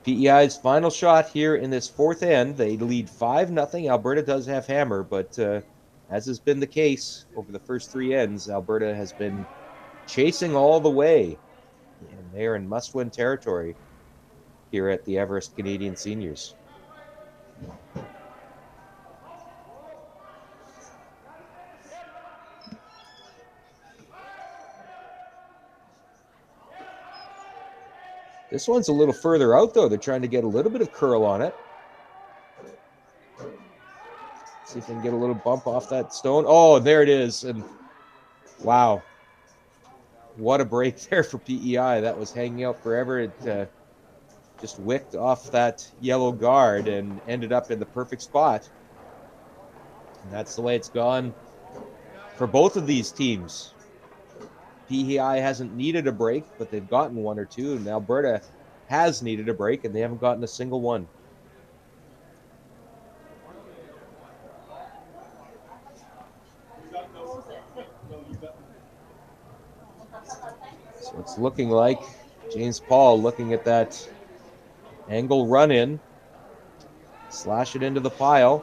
A: PEI's final shot here in this fourth end. They lead 5-0. Alberta does have hammer, but as has been the case over the first three ends, Alberta has been chasing all the way, and they're in must-win territory here at the Everest Canadian Seniors. This one's a little further out, though. They're trying to get a little bit of curl on it. See if they can get a little bump off that stone. Oh, there it is. And wow. What a break there for PEI. That was hanging out forever. It just wicked off that yellow guard and ended up in the perfect spot. And that's the way it's gone for both of these teams. PEI hasn't needed a break, but they've gotten one or two. And Alberta has needed a break, and they haven't gotten a single one. So it's looking like James Paul looking at that angle run in, slash it into the pile.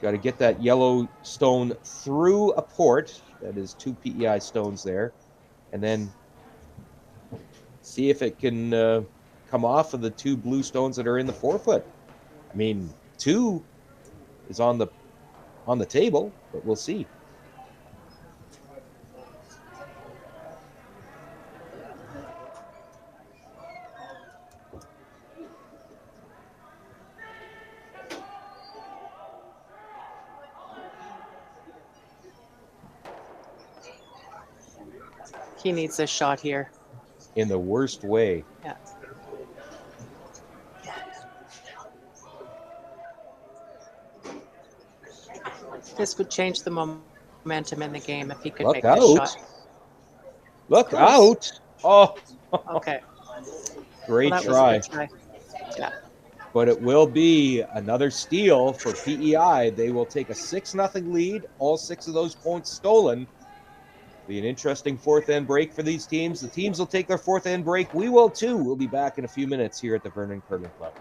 A: Got to get that yellow stone through a port. That is 2 PEI stones there. And then see if it can come off of the 2 blue stones that are in the 4-foot. I mean, 2 is on the table, but we'll see.
B: He needs a shot here.
A: In the worst way.
B: Yeah. This would change the momentum in the game if he could
A: Look
B: make this
A: out.
B: shot.
A: Look
B: Close.
A: out. Oh,
B: Okay.
A: great
B: Well, that
A: try.
B: was a good try. Yeah.
A: But it will be another steal for PEI. They will take a 6-0 lead. All 6 of those points stolen. Be an interesting fourth end break for these teams. The teams will take their fourth end break. We will too. We'll be back in a few minutes here at the Vernon Curling Club.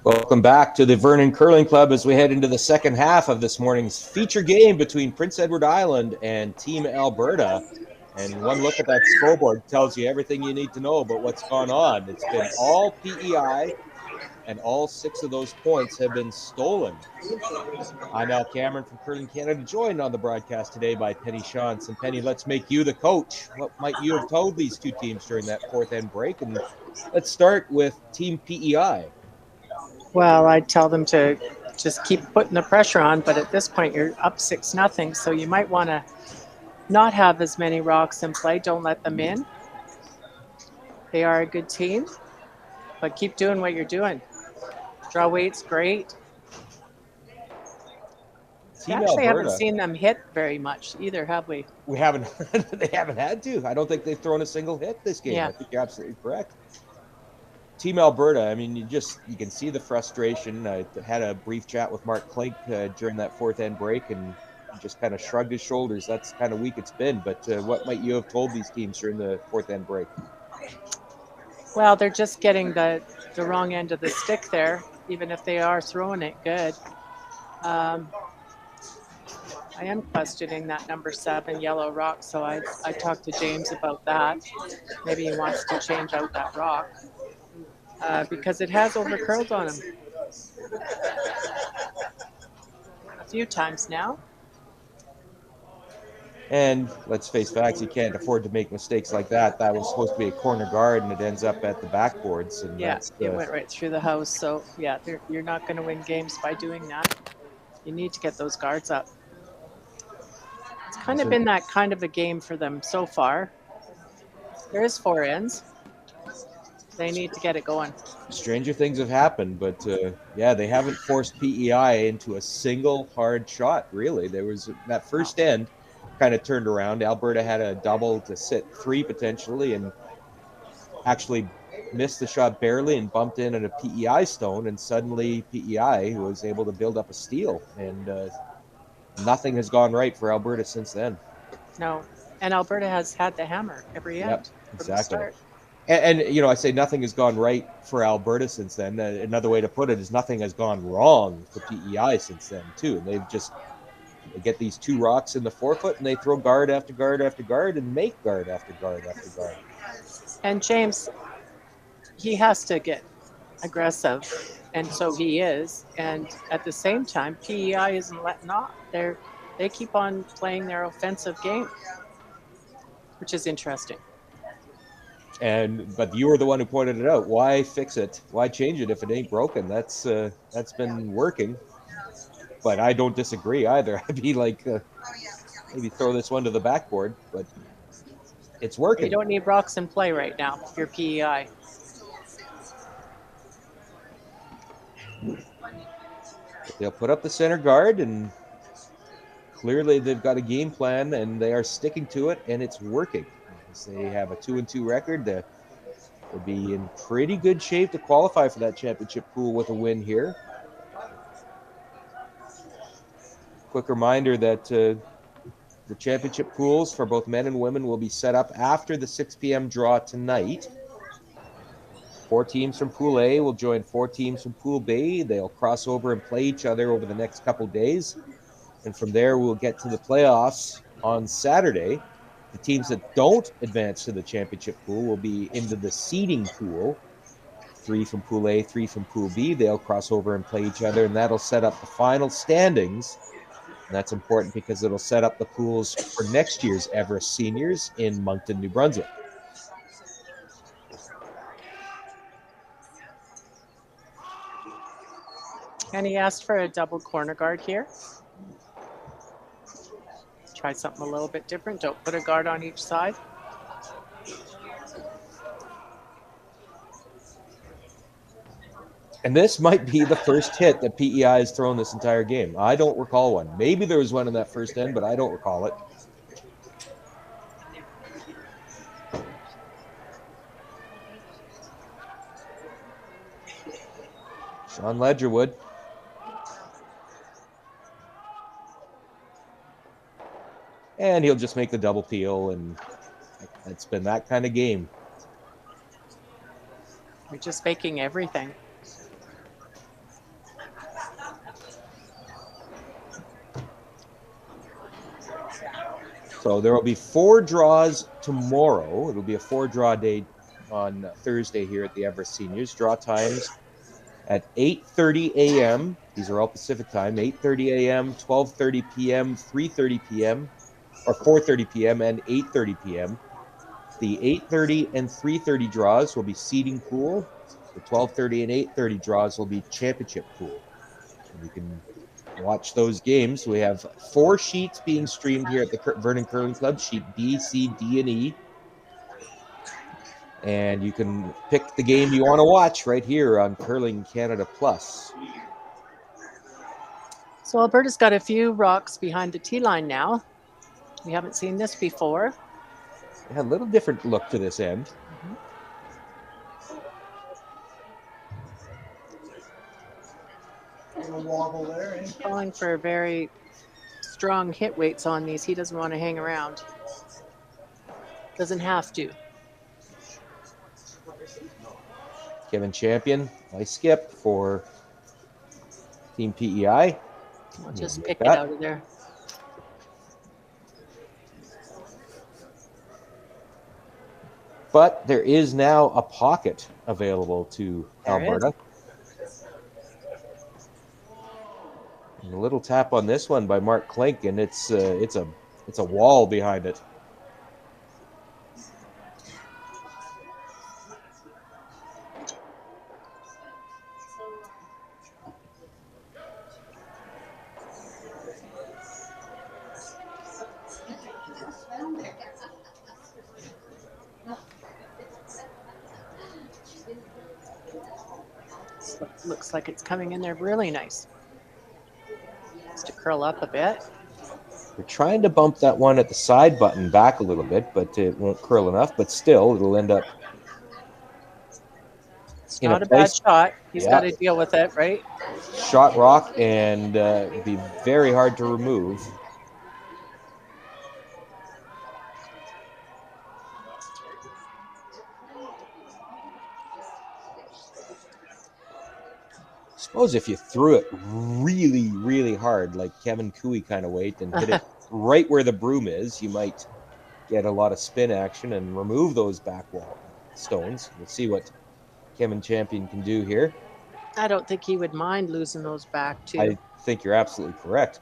A: Welcome back to the Vernon Curling Club as we head into the second half of this morning's feature game between Prince Edward Island and Team Alberta. And one look at that scoreboard tells you everything you need to know about what's gone on. It's been all PEI, and all 6 of those points have been stolen. I'm Al Cameron from Curling Canada, joined on the broadcast today by Penny Shantz. And Penny, let's make you the coach. What might you have told these two teams during that fourth end break? And let's start with Team PEI.
B: Well, I'd tell them to just keep putting the pressure on, but at this point you're up 6-0, so you might want to not have as many rocks in play. Don't let them in. They are a good team, but keep doing what you're doing. Draw weight's great. We actually haven't seen them hit very much either, have we?
A: We haven't. They haven't had to. I don't think they've thrown a single hit this game.
B: Yeah.
A: I think you're absolutely correct. Team Alberta, I mean, you can see the frustration. I had a brief chat with Mark Klink during that fourth end break, and he just kind of shrugged his shoulders. That's kind of weak it's been. But what might you have told these teams during the fourth end break?
B: Well, they're just getting the wrong end of the stick there, even if they are throwing it good. I am questioning that number 7 yellow rock, so I talked to James about that. Maybe he wants to change out that rock because it has overcurled on him a few times now.
A: And let's face facts, you can't afford to make mistakes like that. That was supposed to be a corner guard, and it ends up at the backboards. And
B: yeah, it went right through the house. So, yeah, you're not going to win games by doing that. You need to get those guards up. It's kind of been that kind of a game for them so far. There is 4 ends. They need to get it going.
A: Stranger things have happened, but yeah, they haven't forced PEI into a single hard shot, really. There was that first end kind of turned around. Alberta had a double to sit 3 potentially and actually missed the shot barely and bumped in at a PEI stone, and suddenly PEI was able to build up a steal, and nothing has gone right for Alberta since then.
B: No, and Alberta has had the hammer every end.
A: Yep,
B: from
A: exactly.
B: the start.
A: And I say nothing has gone right for Alberta since then. Another way to put it is nothing has gone wrong for PEI since then too. And they get these 2 rocks in the forefoot and they throw guard after guard after guard and make guard after guard after guard.
B: And James, he has to get aggressive, and so he is. And at the same time, PEI isn't letting off. They keep on playing their offensive game, which is interesting.
A: But you were the one who pointed it out. Why fix it? Why change it if it ain't broken? That's been working. But I don't disagree either. I'd be like, maybe throw this one to the backboard, but it's working.
B: You don't need rocks in play right now. You're PEI.
A: They'll put up the center guard, and clearly they've got a game plan, and they are sticking to it, and it's working. As they have a 2-2 record, they'll be in pretty good shape to qualify for that championship pool with a win here. Quick reminder that the championship pools for both men and women will be set up after the 6 p.m. draw tonight. 4 teams from Pool A will join 4 teams from Pool B. They'll cross over and play each other over the next couple days. And from there, we'll get to the playoffs on Saturday. The teams that don't advance to the championship pool will be into the seeding pool. 3 from Pool A, 3 from Pool B. They'll cross over and play each other, and that'll set up the final standings. And that's important because it'll set up the pools for next year's Everest seniors in Moncton, New Brunswick.
B: And he asked for a double corner guard here. Try something a little bit different. Don't put a guard on each side.
A: And this might be the first hit that PEI has thrown this entire game. I don't recall one. Maybe there was one in that first end, but I don't recall it. Sean Ledgerwood. And he'll just make the double peel, and it's been that kind of game.
B: You're just making everything.
A: So there will be 4 draws tomorrow. It'll be a 4-draw day on Thursday here at the Everest Seniors. Draw times at 8:30 a.m. These are all Pacific time. 8:30 a.m., 12:30 p.m., 3:30 p.m., or 4:30 p.m. and 8:30 p.m. The 8:30 and 3:30 draws will be seeding pool. The 12:30 and 8:30 draws will be championship pool. And you can watch those games. We have 4 sheets being streamed here at the Vernon Curling Club, sheet B, C, D, and E. And you can pick the game you want to watch right here on Curling Canada Plus.
B: So Alberta's got a few rocks behind the tee line now. We haven't seen this before.
A: Yeah, a little different look to this end.
D: Little wobble there, eh?
B: Calling for very strong hit weights on these. He doesn't want to hang around. Doesn't have to.
A: Kevin Champion, I skip for Team PEI.
B: I'll just
A: Make
B: pick
A: that.
B: it out of there.
A: But there is now a pocket available to
B: There
A: Alberta. And a little tap on this one by Mark Klink, and it's a wall behind it.
B: Looks like it's coming in there really nice. Just to curl up a bit.
A: We're trying to bump that one at the side button back a little bit, but it won't curl enough. But still, it'll end up
B: It's
A: in a
B: not a bad
A: place.
B: shot. He's
A: Yeah.
B: got to deal with it, right?
A: Shot rock and be very hard to remove. Suppose if you threw it really, really hard, like Kevin Cooey kind of weight, and hit it right where the broom is, you might get a lot of spin action and remove those back wall stones. We'll see what Kevin Champion can do here.
B: I don't think he would mind losing those back too.
A: I think you're absolutely correct.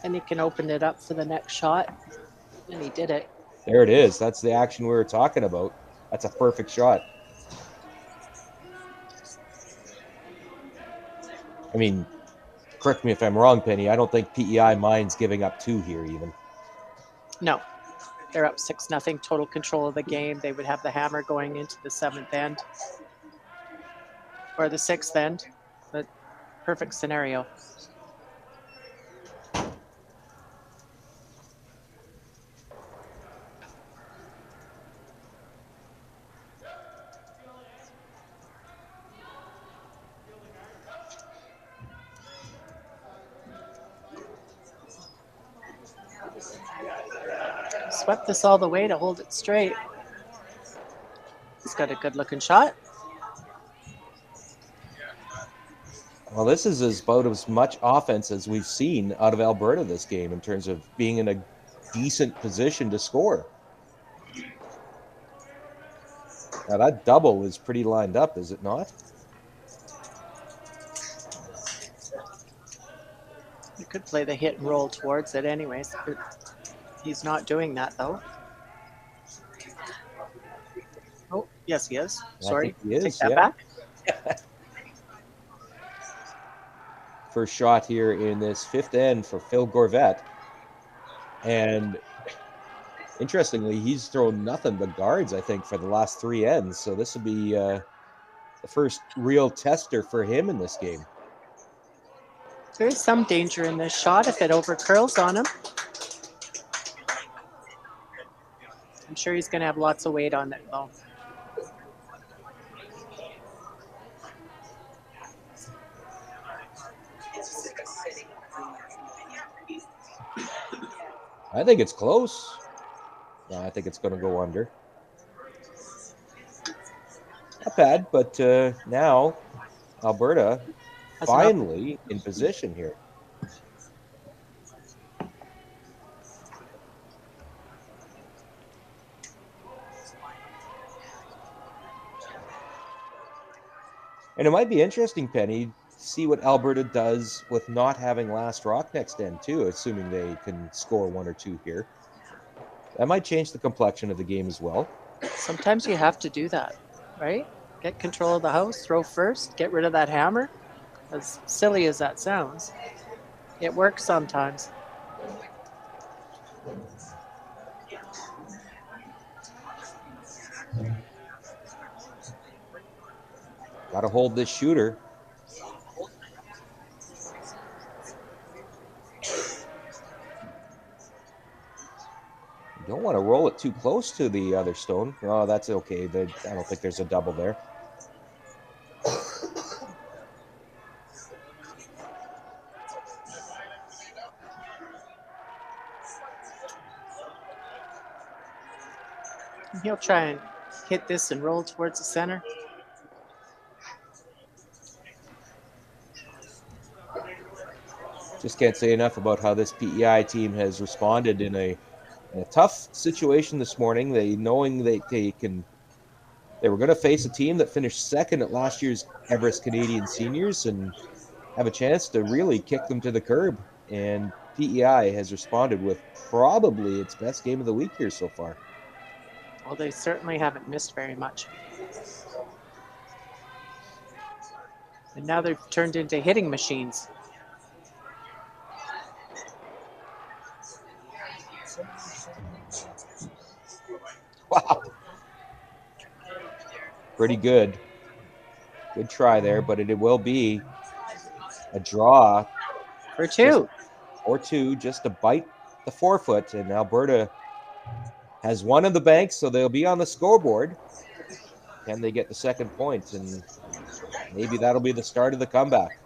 B: And he can open it up for the next shot. And he did it.
A: There it is. That's the action we were talking about. That's a perfect shot. I mean, correct me if I'm wrong, Penny. I don't think PEI minds giving up 2 here even.
B: No. They're up 6-0, total control of the game. They would have the hammer going into the 7th end. Or the 6th end. But perfect scenario. Swept this all the way to hold it straight. He's got a good looking shot.
A: Well, this is about as much offense as we've seen out of Alberta this game in terms of being in a decent position to score. Now, that double is pretty lined up, is it not?
B: You could play the hit and roll towards it anyways. But he's not doing that though. Oh, yes, he is. Sorry.
A: I think he is,
B: Take that
A: yeah.
B: back.
A: First shot here in this 5th end for Phil Gorvet. And interestingly, he's thrown nothing but guards, I think, for the last 3 ends. So this will be the first real tester for him in this game.
B: There is some danger in this shot if it over curls on him. I'm sure he's going to have lots of weight on it though.
A: I think it's close. No, I think it's going to go under. bad, but now Alberta
B: That's an up.
A: finally in position here. And it might be interesting, Penny, to see what Alberta does with not having last rock next end, too, assuming they can score 1 or 2 here. That might change the complexion of the game as well.
B: Sometimes you have to do that, right? Get control of the house, throw first, get rid of that hammer. As silly as that sounds, it works sometimes.
A: Got to hold this shooter. You don't want to roll it too close to the other stone. Oh, that's okay. I don't think there's a double there.
B: He'll try and hit this and roll towards the center.
A: Just can't say enough about how this PEI team has responded in a tough situation this morning. Knowing they were going to face a team that finished second at last year's Everest Canadian Seniors and have a chance to really kick them to the curb. And PEI has responded with probably its best game of the week here so far.
B: Well, they certainly haven't missed very much. And now they've turned into hitting machines.
A: Wow. Pretty good. Good try there, but it will be a draw
B: For 2.
A: Or 2 just to bite the forefoot. And Alberta has 1 in the bank, so they'll be on the scoreboard. Can they get the second point? And maybe that'll be the start of the comeback.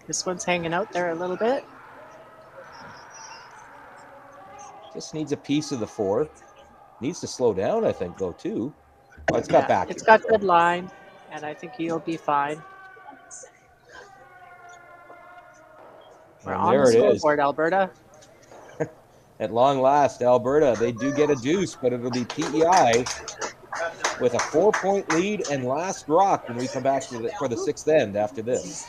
B: This one's hanging out there a little bit.
A: Just needs a piece of the 4. Needs to slow down, I think, though, too. Oh, it's got back.
B: It's got good line, and I think he'll be fine. We're on the scoreboard, Alberta.
A: At long last, Alberta, they do get a deuce, but it'll be PEI with a 4-point lead and last rock when we come back for the 6th end after this.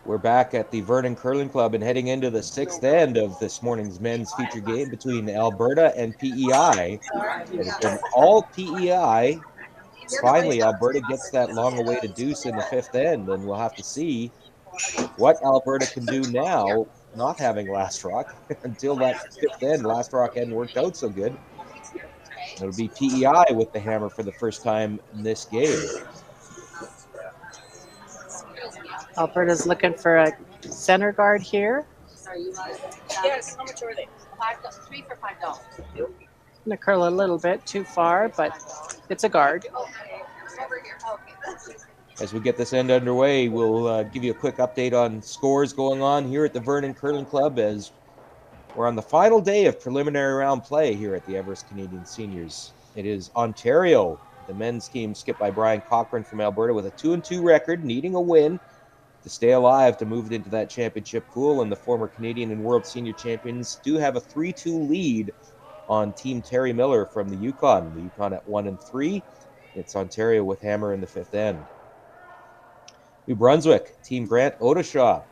A: We're back at the Vernon Curling Club and heading into the 6th end of this morning's men's feature game between Alberta and PEI. It's been all PEI. Finally, Alberta gets that long-awaited deuce in the 5th end, and we'll have to see what Alberta can do now, not having last rock. Until that 5th end, last rock hadn't worked out so good. It'll be PEI with the hammer for the first time in this game.
B: Alberta's looking for a center guard here.
C: Yes, how much are they? 3 for $5.
B: Gonna curl a little bit too far, but it's a guard.
A: As we get this end underway, we'll give you a quick update on scores going on here at the Vernon Curling Club as we're on the final day of preliminary round play here at the Everest Canadian Seniors. It is Ontario The men's team, skipped by Brian Cochran from Alberta, with a 2-2 record, needing a win to stay alive to move it into that championship pool. And the former Canadian and world senior champions do have a 3-2 lead on Team Terry Miller from the Yukon. The Yukon at 1-3. It's Ontario with hammer in the fifth end. New Brunswick, Team Grant Odeshaw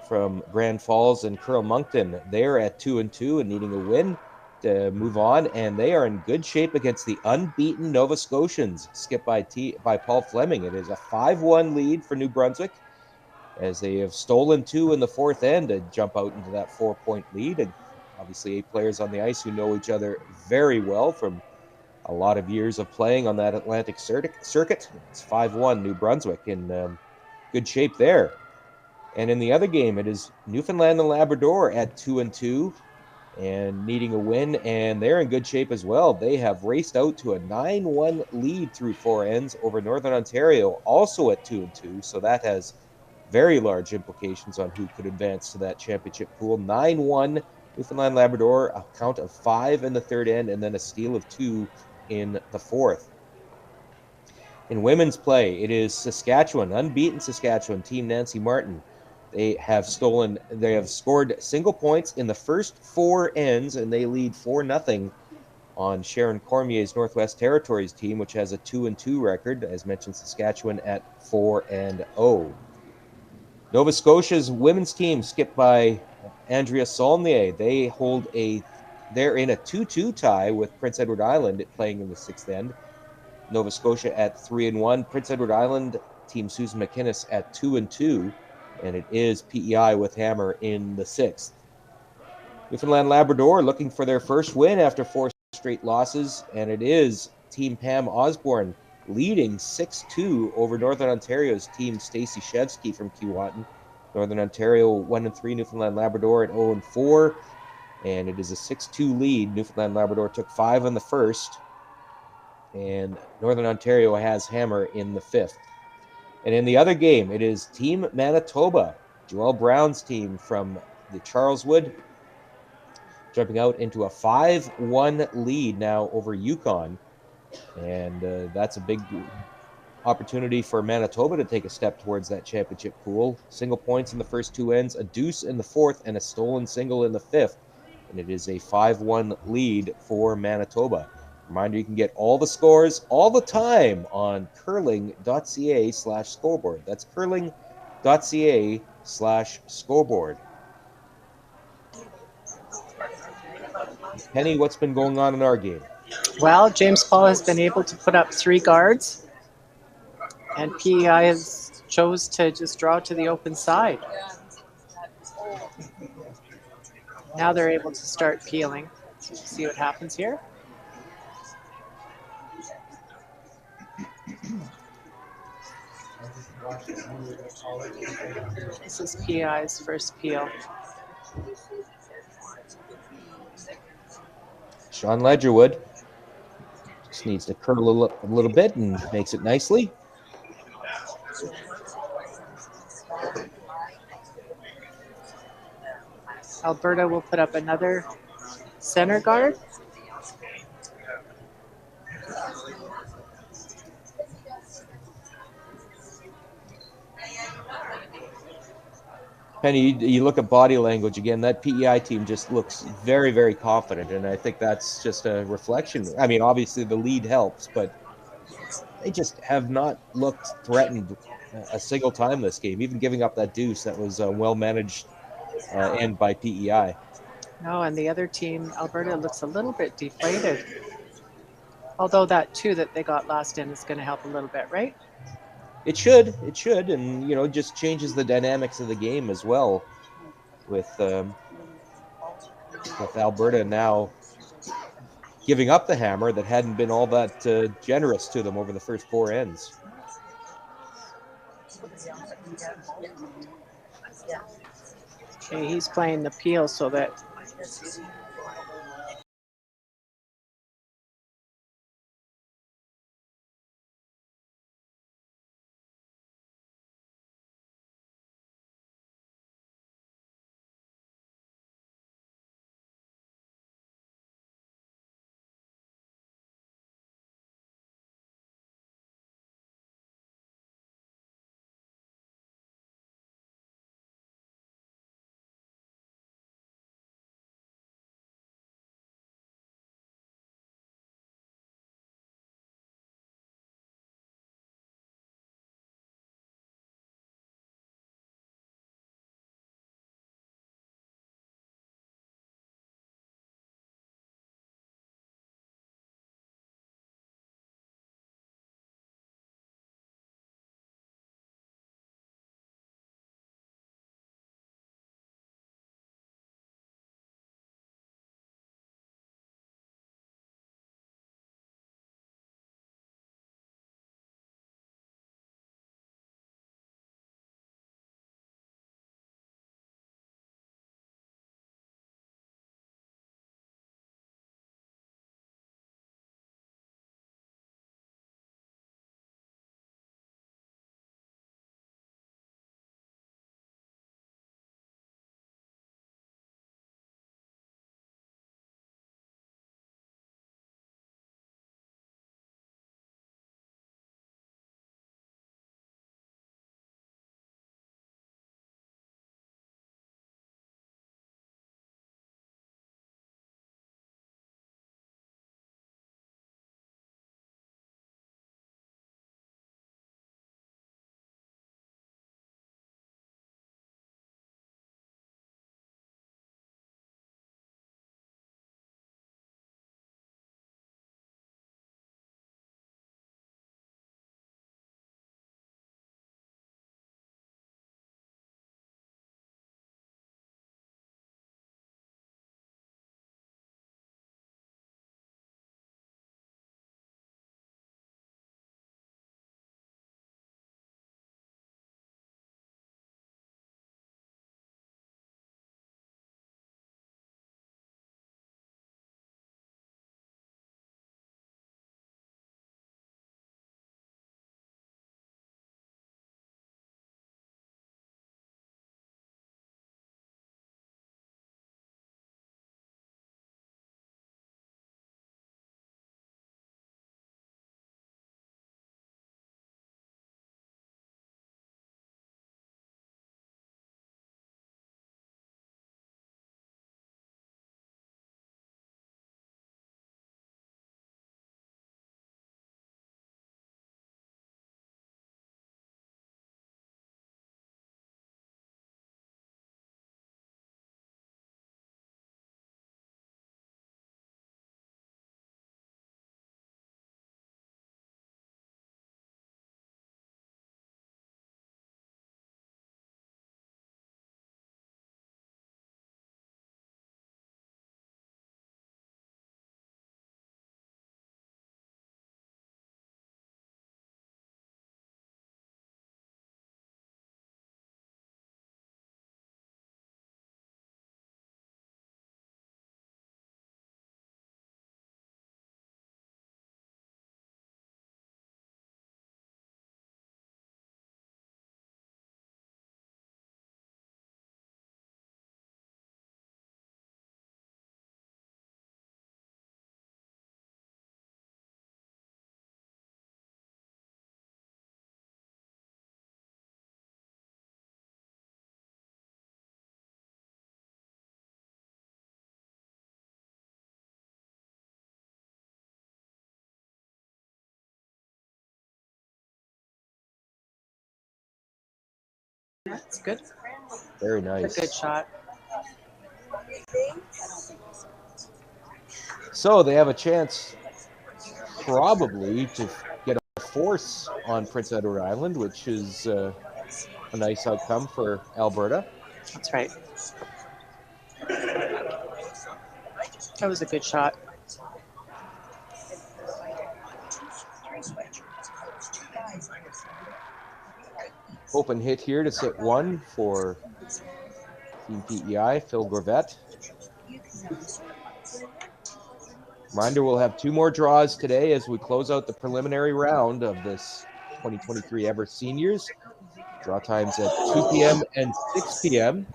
A: from Grand Falls and Curl Moncton. They're at 2-2 and needing a win to move on, and they are in good shape against the unbeaten Nova Scotians, skipped by Paul Fleming. It is a 5-1 lead for New Brunswick, as they have stolen 2 in the fourth end to jump out into that 4-point lead. And obviously 8 players on the ice who know each other very well from a lot of years of playing on that Atlantic circuit. It's 5-1 New Brunswick in good shape there. And in the other game, it is Newfoundland and Labrador at 2-2 and needing a win, and they're in good shape as well. They have raced out to a 9-1 lead through 4 ends over Northern Ontario, also at 2-2. So that has very large implications on who could advance to that championship pool. 9-1 Newfoundland Labrador, a count of 5 in the third end, and then a steal of 2 in the fourth. In women's play, it is Saskatchewan, unbeaten Saskatchewan, Team Nancy Martin. They have scored single points in the first 4 ends, and they lead 4-0 on Sharon Cormier's Northwest Territories team, which has a 2-2 record. As mentioned, Saskatchewan at 4-0. Nova Scotia's women's team, skipped by Andrea Saulnier, they're in a 2-2 tie with Prince Edward Island playing in the sixth end. Nova Scotia at 3-1. Prince Edward Island team Susan McInnes at 2-2, and it is PEI with hammer in the sixth. Newfoundland Labrador looking for their first win after 4 straight losses, and it is Team Pam Osborne leading 6-2 over Northern Ontario's team Stacy Shevsky from Keewatin. Northern Ontario 1-3, Newfoundland Labrador at 0-4, and it is a 6-2 lead. Newfoundland Labrador took 5 in the first, and Northern Ontario has hammer in the fifth. And in the other game, it is Team Manitoba, Joelle Brown's team from the Charleswood, jumping out into a 5-1 lead now over Yukon. And that's a big opportunity for Manitoba to take a step towards that championship pool. Single points in the first 2 ends, a deuce in the fourth, and a stolen single in the fifth. And it is a 5-1 lead for Manitoba. Reminder, you can get all the scores all the time on curling.ca/scoreboard. That's curling.ca/scoreboard. Penny, what's been going on in our game?
B: Well, James Paul has been able to put up 3 guards, and PEI has chose to just draw to the open side. Now they're able to start peeling. See what happens here. This is PEI's first peel.
A: Sean Ledgerwood just needs to curl a little bit and makes it nicely.
B: Alberta will put up another center guard.
A: Penny, you look at body language again, that PEI team just looks very, very confident. And I think that's just a reflection. I mean, obviously the lead helps, but they just have not looked threatened a single time this game, even giving up that deuce. That was a well-managed end by PEI.
B: No, and the other team, Alberta, looks a little bit deflated. Although that 2 that they got last in is going to help a little bit, right?
A: It should, and just changes the dynamics of the game as well, with Alberta now giving up the hammer that hadn't been all that generous to them over the first 4 ends.
B: Okay, he's playing the peel so that That's good.
A: Very
B: A good
A: nice.
B: shot.
A: So they have a chance probably to get a force on Prince Edward Island, which is a nice outcome for Alberta.
B: That's right. That was a good shot.
A: Open hit here to set one for Team PEI, Phil Gorvette. Reminder, we'll have 2 more draws today as we close out the preliminary round of this 2023 Everest Seniors. Draw times at 2 p.m. and 6 p.m.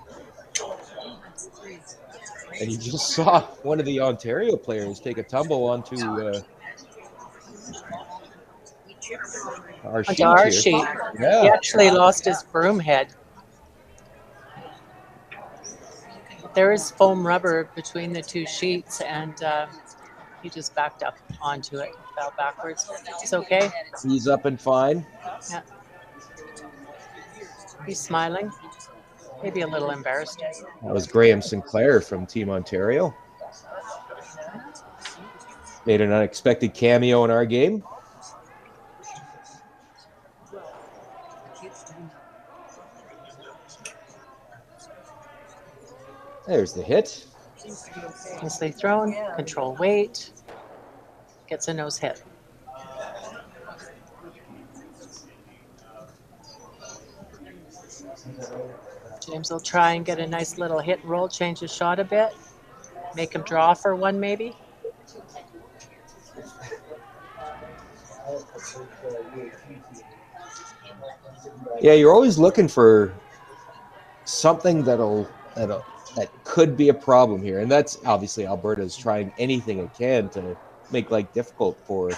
A: And you just saw one of the Ontario players take a tumble onto our sheet
B: Onto our
A: here.
B: sheet.
A: Yeah.
B: He actually lost his broom head. There is foam rubber between the 2 sheets, and he just backed up onto it, fell backwards. It's okay.
A: He's up and fine.
B: Yeah. He's smiling. Maybe a little embarrassed.
A: That was Graham Sinclair from Team Ontario. Made an unexpected cameo in our game. There's the hit.
B: Nicely thrown. Control weight. Gets a nose hit. James will try and get a nice little hit and roll, change his shot a bit. Make him draw for one, maybe.
A: Yeah, you're always looking for something that could be a problem here, and that's obviously Alberta's trying anything it can to make life difficult for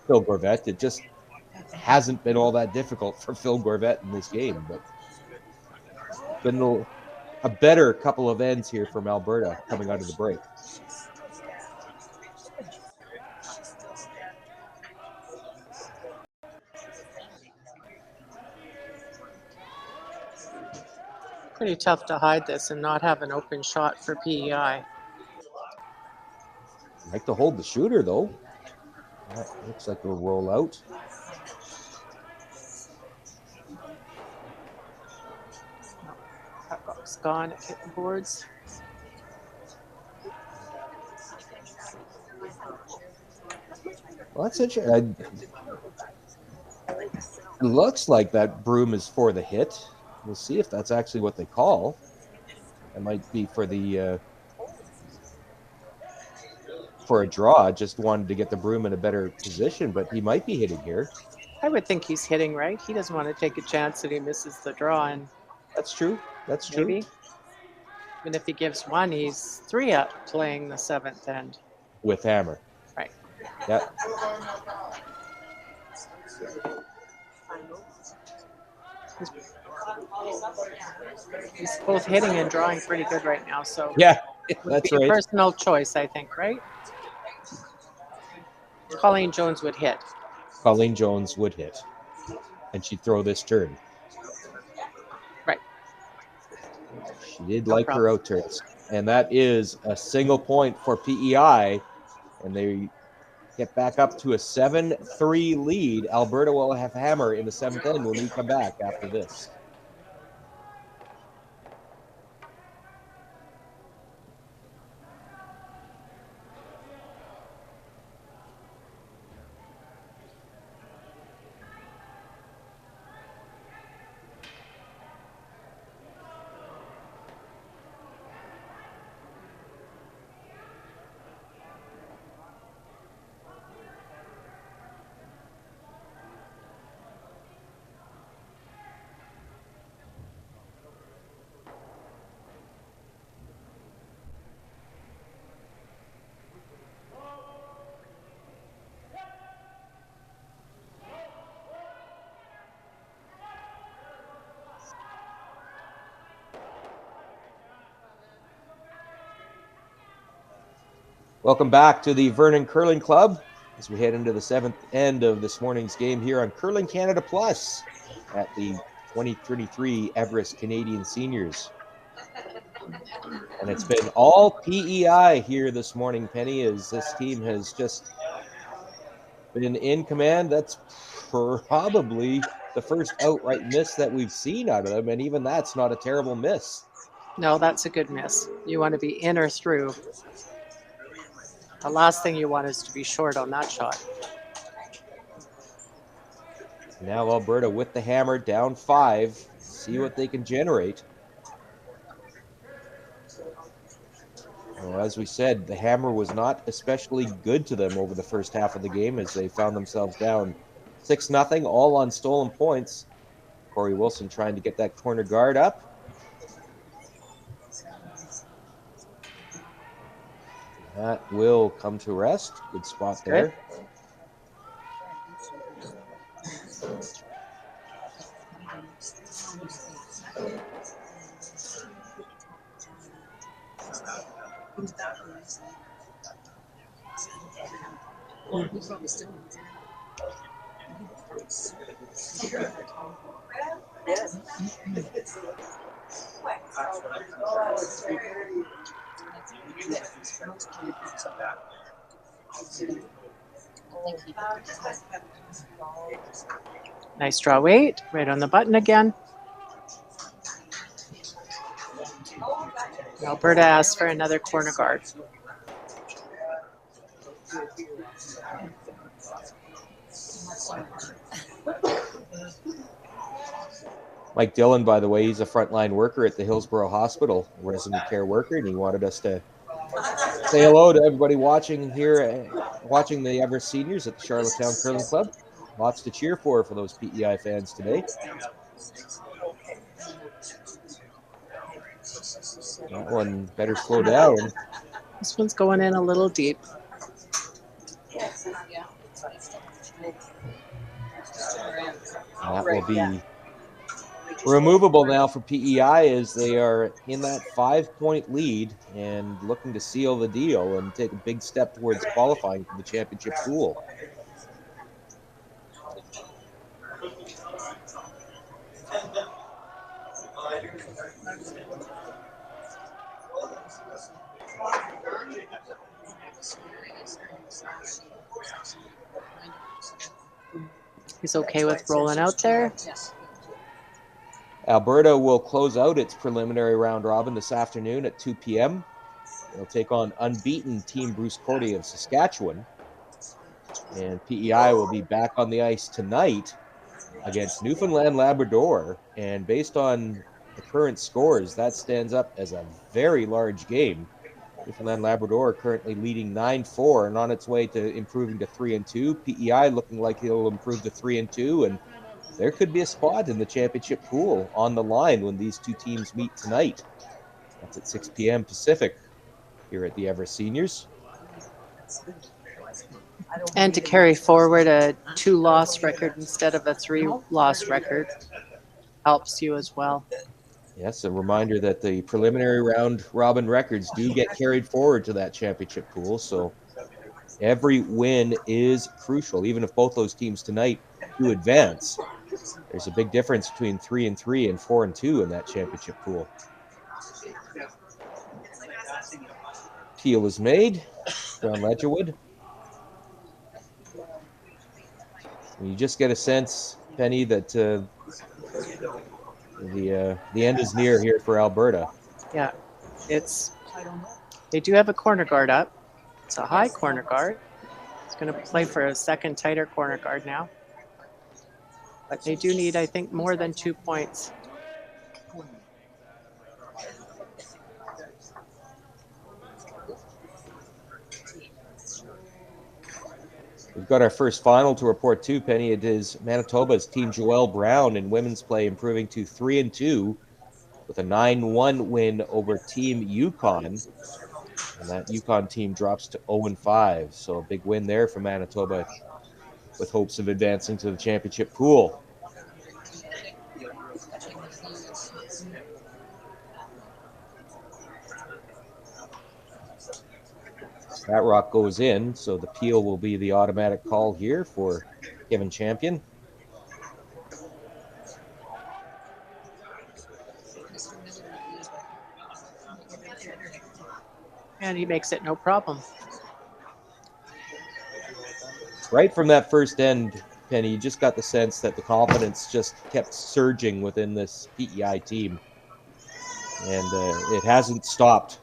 A: Phil Gorvette. It just hasn't been all that difficult for Phil Gorvette in this game, but been a better couple of ends here from Alberta coming out of the break.
B: Pretty tough to hide this and not have an open shot for PEI.
A: Like to hold the shooter though. That looks like a roll out.
B: Puck's gone. It hit the boards.
A: Well, that's interesting. It looks like that broom is for the hit. We'll see if that's actually what they call. It might be for the for a draw. Just wanted to get the broom in a better position, but he might be hitting here.
B: I would think he's hitting right. He doesn't want to take a chance that he misses the draw, and
A: That's true. That's true.
B: maybe even if he gives one, he's 3 up playing the 7th end.
A: With hammer.
B: Right.
A: Yep.
B: He's both hitting and drawing pretty good right now, so
A: Yeah,
B: it would
A: that's
B: be a
A: right.
B: personal choice, I think, right? Colleen Jones would hit.
A: Colleen Jones would hit, and she'd throw this turn.
B: Right.
A: She did
B: No
A: like
B: problem.
A: her out turns, and that is a single point for PEI, and they get back up to a 7-3 lead. Alberta will have hammer in the 7th end when we come back after this. Welcome back to the Vernon Curling Club as we head into the 7th end of this morning's game here on Curling Canada Plus at the 2023 Everest Canadian Seniors. And it's been all PEI here this morning, Penny, as this team has just been in command. That's probably the first outright miss that we've seen out of them, and even that's not a terrible miss.
B: No, that's a good miss. You want to be in or through. The last thing you want is to be short on that shot.
A: Now Alberta with the hammer, down 5. See what they can generate. Well, as we said, the hammer was not especially good to them over the first half of the game as they found themselves down 6-0, all on stolen points. Corey Wilson trying to get that corner guard up. That will come to rest. Good spot there.
B: Nice draw weight, right on the button again. Alberta asks for another corner guard.
A: Mike Dillon, by the way, he's a frontline worker at the Hillsborough Hospital, resident care worker, and he wanted us to say hello to everybody watching here, watching the Everest Seniors at the Charlottetown Curling Club. Lots to cheer for those PEI fans today. That one better slow down.
B: This one's going in a little deep.
A: That will be removable now for PEI as they are in that 5-point lead and looking to seal the deal and take a big step towards qualifying for the championship pool.
B: He's okay with rolling out there.
A: Alberta will close out its preliminary round robin this afternoon at 2 p.m. They'll take on unbeaten Team Bruce Cordy of Saskatchewan. And PEI will be back on the ice tonight against Newfoundland Labrador. And based on the current scores, that stands up as a very large game. Newfoundland Labrador currently leading 9-4 and on its way to improving to 3-2. PEI looking like it'll improve to 3-2, and there could be a spot in the championship pool on the line when these two teams meet tonight. That's at 6 p.m. Pacific here at the Everest Seniors.
B: And to carry forward a 2-loss record instead of a 3-loss record helps you as well.
A: Yes, a reminder that the preliminary round robin records do get carried forward to that championship pool. So every win is crucial. Even if both those teams tonight do advance, there's a big difference between 3-3 and 4-2 in that championship pool. Peel is made. John Ledgerwood. And you just get a sense, Penny, that the end is near here for Alberta.
B: Yeah, they do have a corner guard up. It's a high corner guard. It's going to play for a second tighter corner guard now. But they do need, I think, more than 2 points.
A: We've got our first final to report too, Penny. It is Manitoba's Team Joelle Brown in women's play improving to 3-2 with a 9-1 win over Team Yukon. And that Yukon team drops to 0-5. So a big win there for Manitoba with hopes of advancing to the championship pool. That rock goes in, so the peel will be the automatic call here for Kevin Champion.
B: And he makes it no problem.
A: Right from that first end, Penny, you just got the sense that the confidence just kept surging within this PEI team. And it hasn't stopped.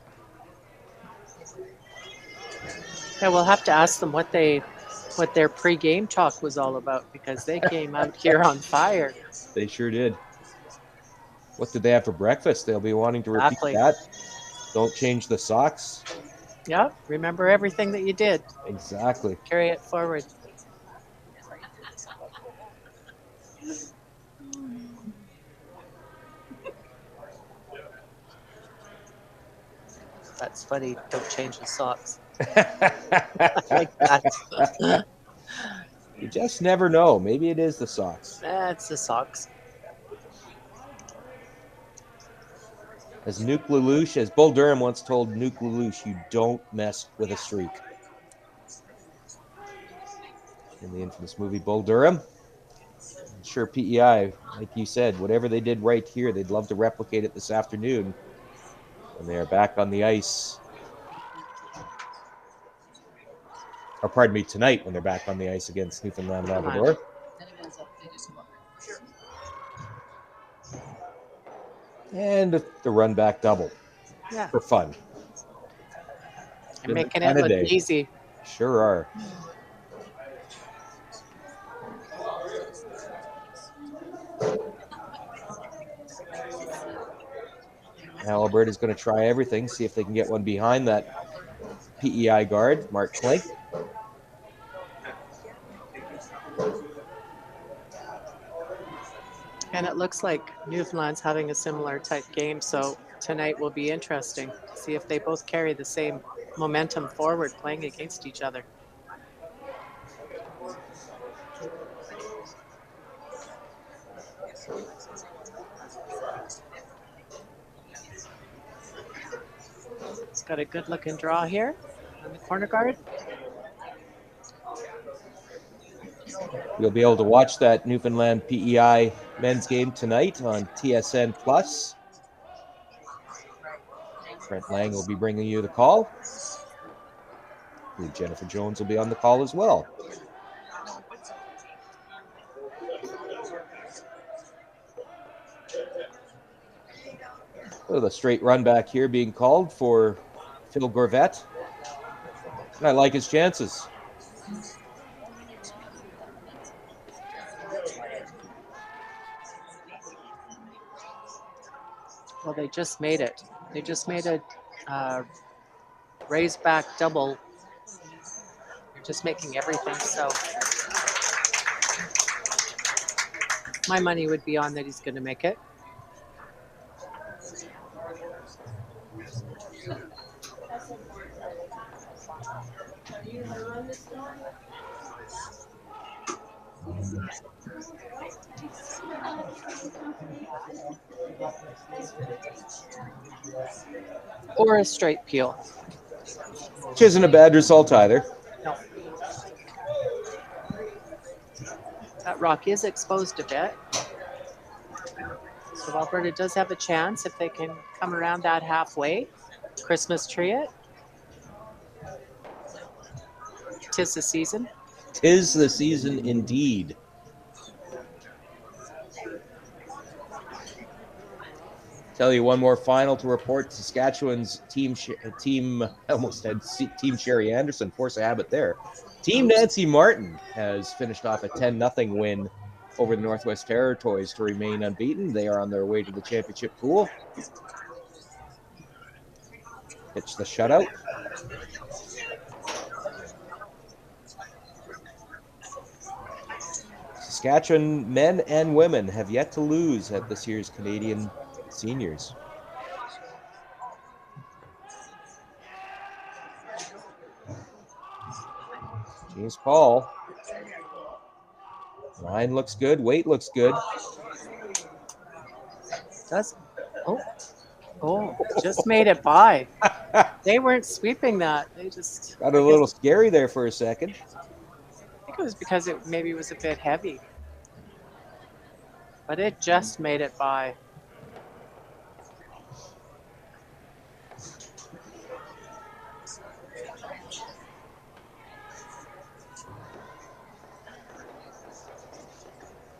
B: Yeah, we'll have to ask them what their pre-game talk was all about, because they came out here on fire.
A: They sure did. What did they have for breakfast? They'll be wanting to repeat
B: Exactly.
A: that. Don't change the socks.
B: Yeah, remember everything that you did.
A: Exactly.
B: Carry it forward. That's funny. Don't change the socks. Like that.
A: You just never know. Maybe it is the socks.
B: That's the socks.
A: As Nuke Lelouch, as Bull Durham once told Nuke Lelouch, you don't mess with a streak. In the infamous movie Bull Durham. I'm sure PEI, like you said, whatever they did right here, they'd love to replicate it this afternoon when they are back on the ice. Or pardon me, tonight when they're back on the ice against Newfoundland and Labrador. And the run back double.
B: Yeah.
A: For fun.
B: You're making it look easy.
A: Sure are. Now Alberta's going to try everything, see if they can get one behind that PEI guard, Mark Klink.
B: And it looks like Newfoundland's having a similar type game, so tonight will be interesting. See if they both carry the same momentum forward playing against each other. It's got a good looking draw here on the corner guard.
A: You'll be able to watch that Newfoundland PEI men's game tonight on TSN Plus. Brent Lang will be bringing you the call. I believe Jennifer Jones will be on the call as well. So the straight run back here being called for Phil Gorvette. And I like his chances.
B: Well, they just made it. They just made a raise back double. They're just making everything so. My money would be on that he's going to make it. Or a straight peel.
A: Which isn't a bad result either.
B: No. That rock is exposed a bit. So Alberta does have a chance if they can come around that halfway. Christmas tree it. 'Tis the season.
A: 'Tis the season indeed. Tell you one more final to report. Saskatchewan's team I almost had Team Sherry Anderson, force a habit there. Team Nancy Martin has finished off a 10-0 win over the Northwest Territories to remain unbeaten. They are on their way to the championship pool. Pitch the shutout. Saskatchewan men and women have yet to lose at this year's Canadian Seniors. James Paul. Line looks good. Weight looks good.
B: Does just made it by. They weren't sweeping that. They just
A: Got a little scary there for a second.
B: I think it was because it maybe was a bit heavy. But it just made it by.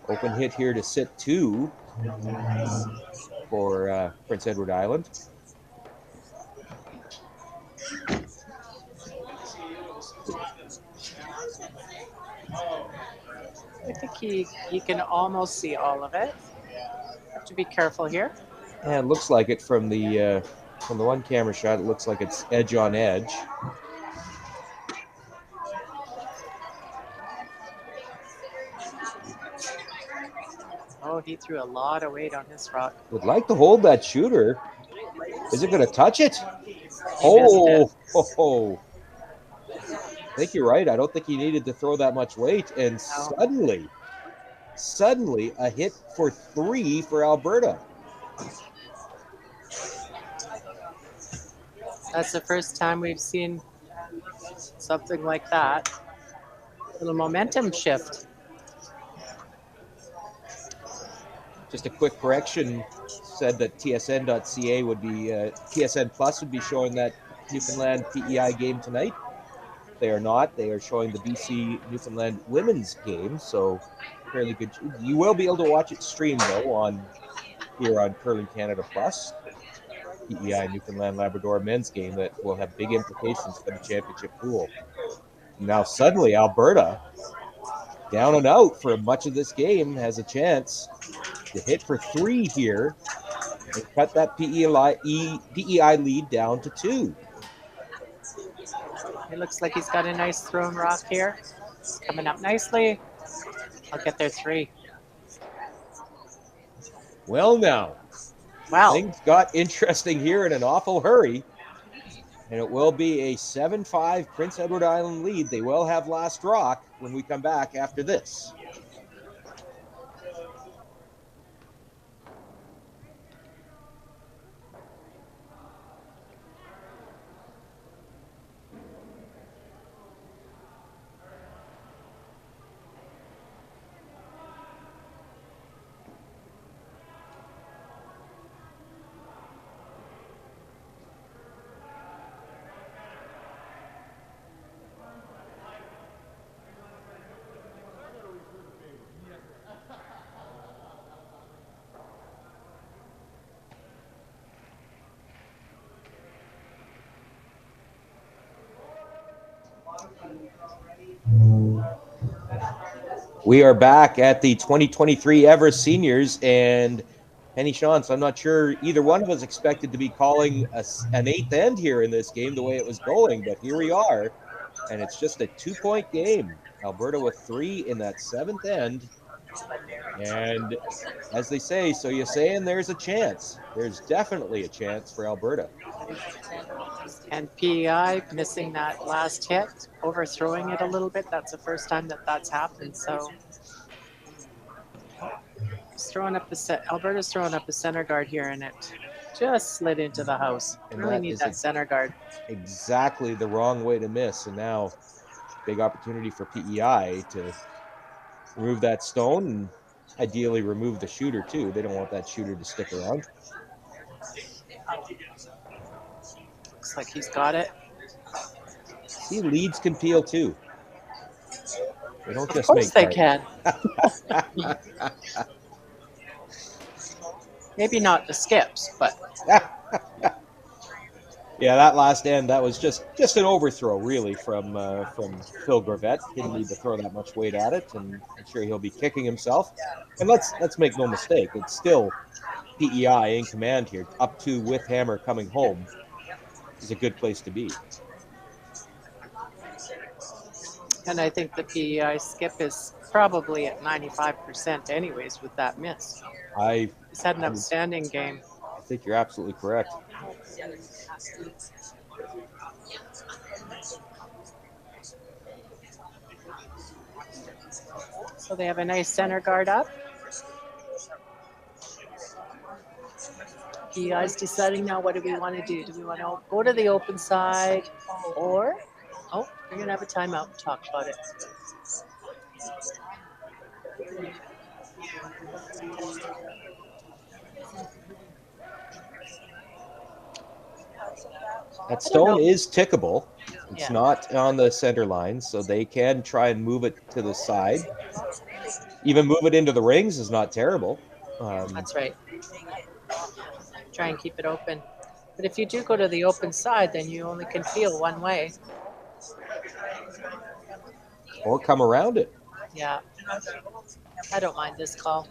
A: Open hit here to sit 2 for Prince Edward Island.
B: I think he can almost see all of it. Have to be careful here.
A: Yeah, it looks like it from the one camera shot. It looks like it's edge on edge.
B: Oh, he threw a lot of weight on his rock.
A: Would like to hold that shooter. Is it going to touch it?
B: He missed it.
A: Oh. I think you're right. I don't think he needed to throw that much weight. And
B: No.
A: suddenly, a hit for 3 for Alberta.
B: That's the first time we've seen something like that. A little momentum shift.
A: Just a quick correction, said that TSN.ca would be, TSN Plus would be showing that Newfoundland PEI game tonight. They are not. They are showing the BC Newfoundland women's game, so fairly good. You will be able to watch it streamed, though, here on Curling Canada Plus. PEI Newfoundland Labrador men's game that will have big implications for the championship pool. Now suddenly Alberta, down and out for much of this game, has a chance to hit for 3 here and cut that PEI lead down to 2.
B: It looks like he's got a nice thrown rock here. It's coming up nicely. I'll get there 3.
A: Well, now,
B: Wow.
A: things got interesting here in an awful hurry. And it will be a 7-5 Prince Edward Island lead. They will have last rock when we come back after this. We are back at the 2023 Everest Seniors, and Penny Shantz, I'm not sure either one of us expected to be calling an 8th end here in this game the way it was going, but here we are, and it's just a 2-point game. Alberta with 3 in that 7th end, and as they say, so you're saying there's a chance. There's definitely a chance for Alberta.
B: And PEI missing that last hit, overthrowing it a little bit. That's the first time that's happened. So Alberta's throwing up a center guard here, and it just slid into the house.
A: And
B: really need that center guard.
A: Exactly the wrong way to miss. And now, big opportunity for PEI to remove that stone and ideally remove the shooter too. They don't want that shooter to stick around.
B: Looks like he's got it.
A: See, leads can peel too. They don't just
B: Of course
A: make
B: they can. Maybe not the skips, but
A: yeah, that last end, that was just an overthrow really from Phil Gravett. Didn't need to throw that much weight at it, and I'm sure he'll be kicking himself. And let's make no mistake, it's still PEI in command here. Up 2 with Hammer coming home is a good place to be.
B: And I think the PEI skip is probably at 95% anyways with that miss. He's had an outstanding game.
A: I think you're absolutely correct.
B: So they have a nice center guard up. PEI's deciding now, what do we want to do? Do we want to go to the open side, or we're going to have a timeout and talk about it.
A: That stone is tickable. It's not on the center line, so they can try and move it to the side. Even move it into the rings is not terrible.
B: That's right. Try and keep it open. But if you do go to the open side, then you only can peel one way.
A: Or come around it.
B: Yeah. I don't mind this call.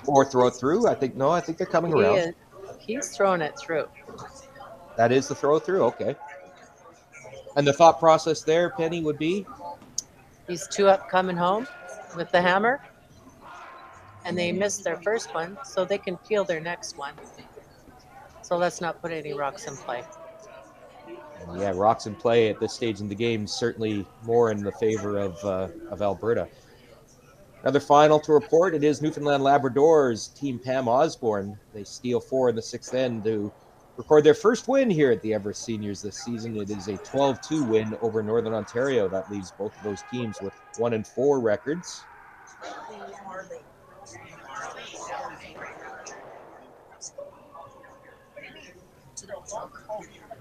A: Or throw it through. I think they're coming around.
B: He's throwing it through.
A: That is the throw through. Okay. And the thought process there, Penny, would be?
B: He's 2 up coming home with the hammer. And they missed their first one, so they can peel their next one. So let's not put any rocks in play.
A: And yeah, rocks in play at this stage in the game certainly more in the favor of Alberta. Another final to report. It is Newfoundland Labradors team Pam Osborne. They steal 4 in the 6th end to record their first win here at the Everest Seniors this season. It is a 12-2 win over Northern Ontario. That leaves both of those teams with 1-4 records.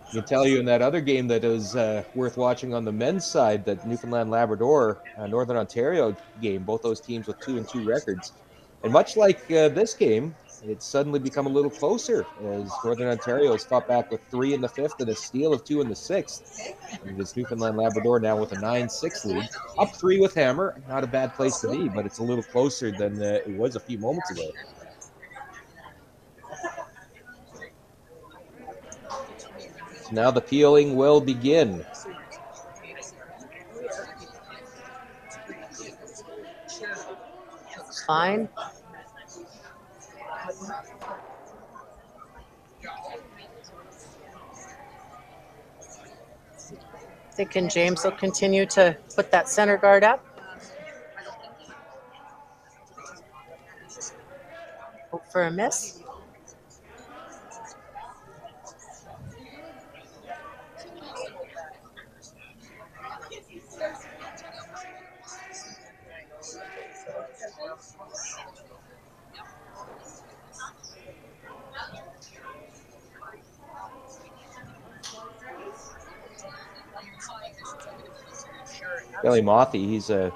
A: I can tell you in that other game that is worth watching on the men's side, that Newfoundland Labrador Northern Ontario game, both those teams with 2-2 records. And much like this game, it's suddenly become a little closer as Northern Ontario has fought back with 3 in the 5th and a steal of 2 in the 6th. And it's Newfoundland Labrador now with a 9-6 lead. Up 3 with Hammer. Not a bad place to be, but it's a little closer than it was a few moments ago. So now the peeling will begin.
B: Looks fine. Thinking James will continue to put that center guard up. Hope for a miss.
A: Kelly Mothy, he's a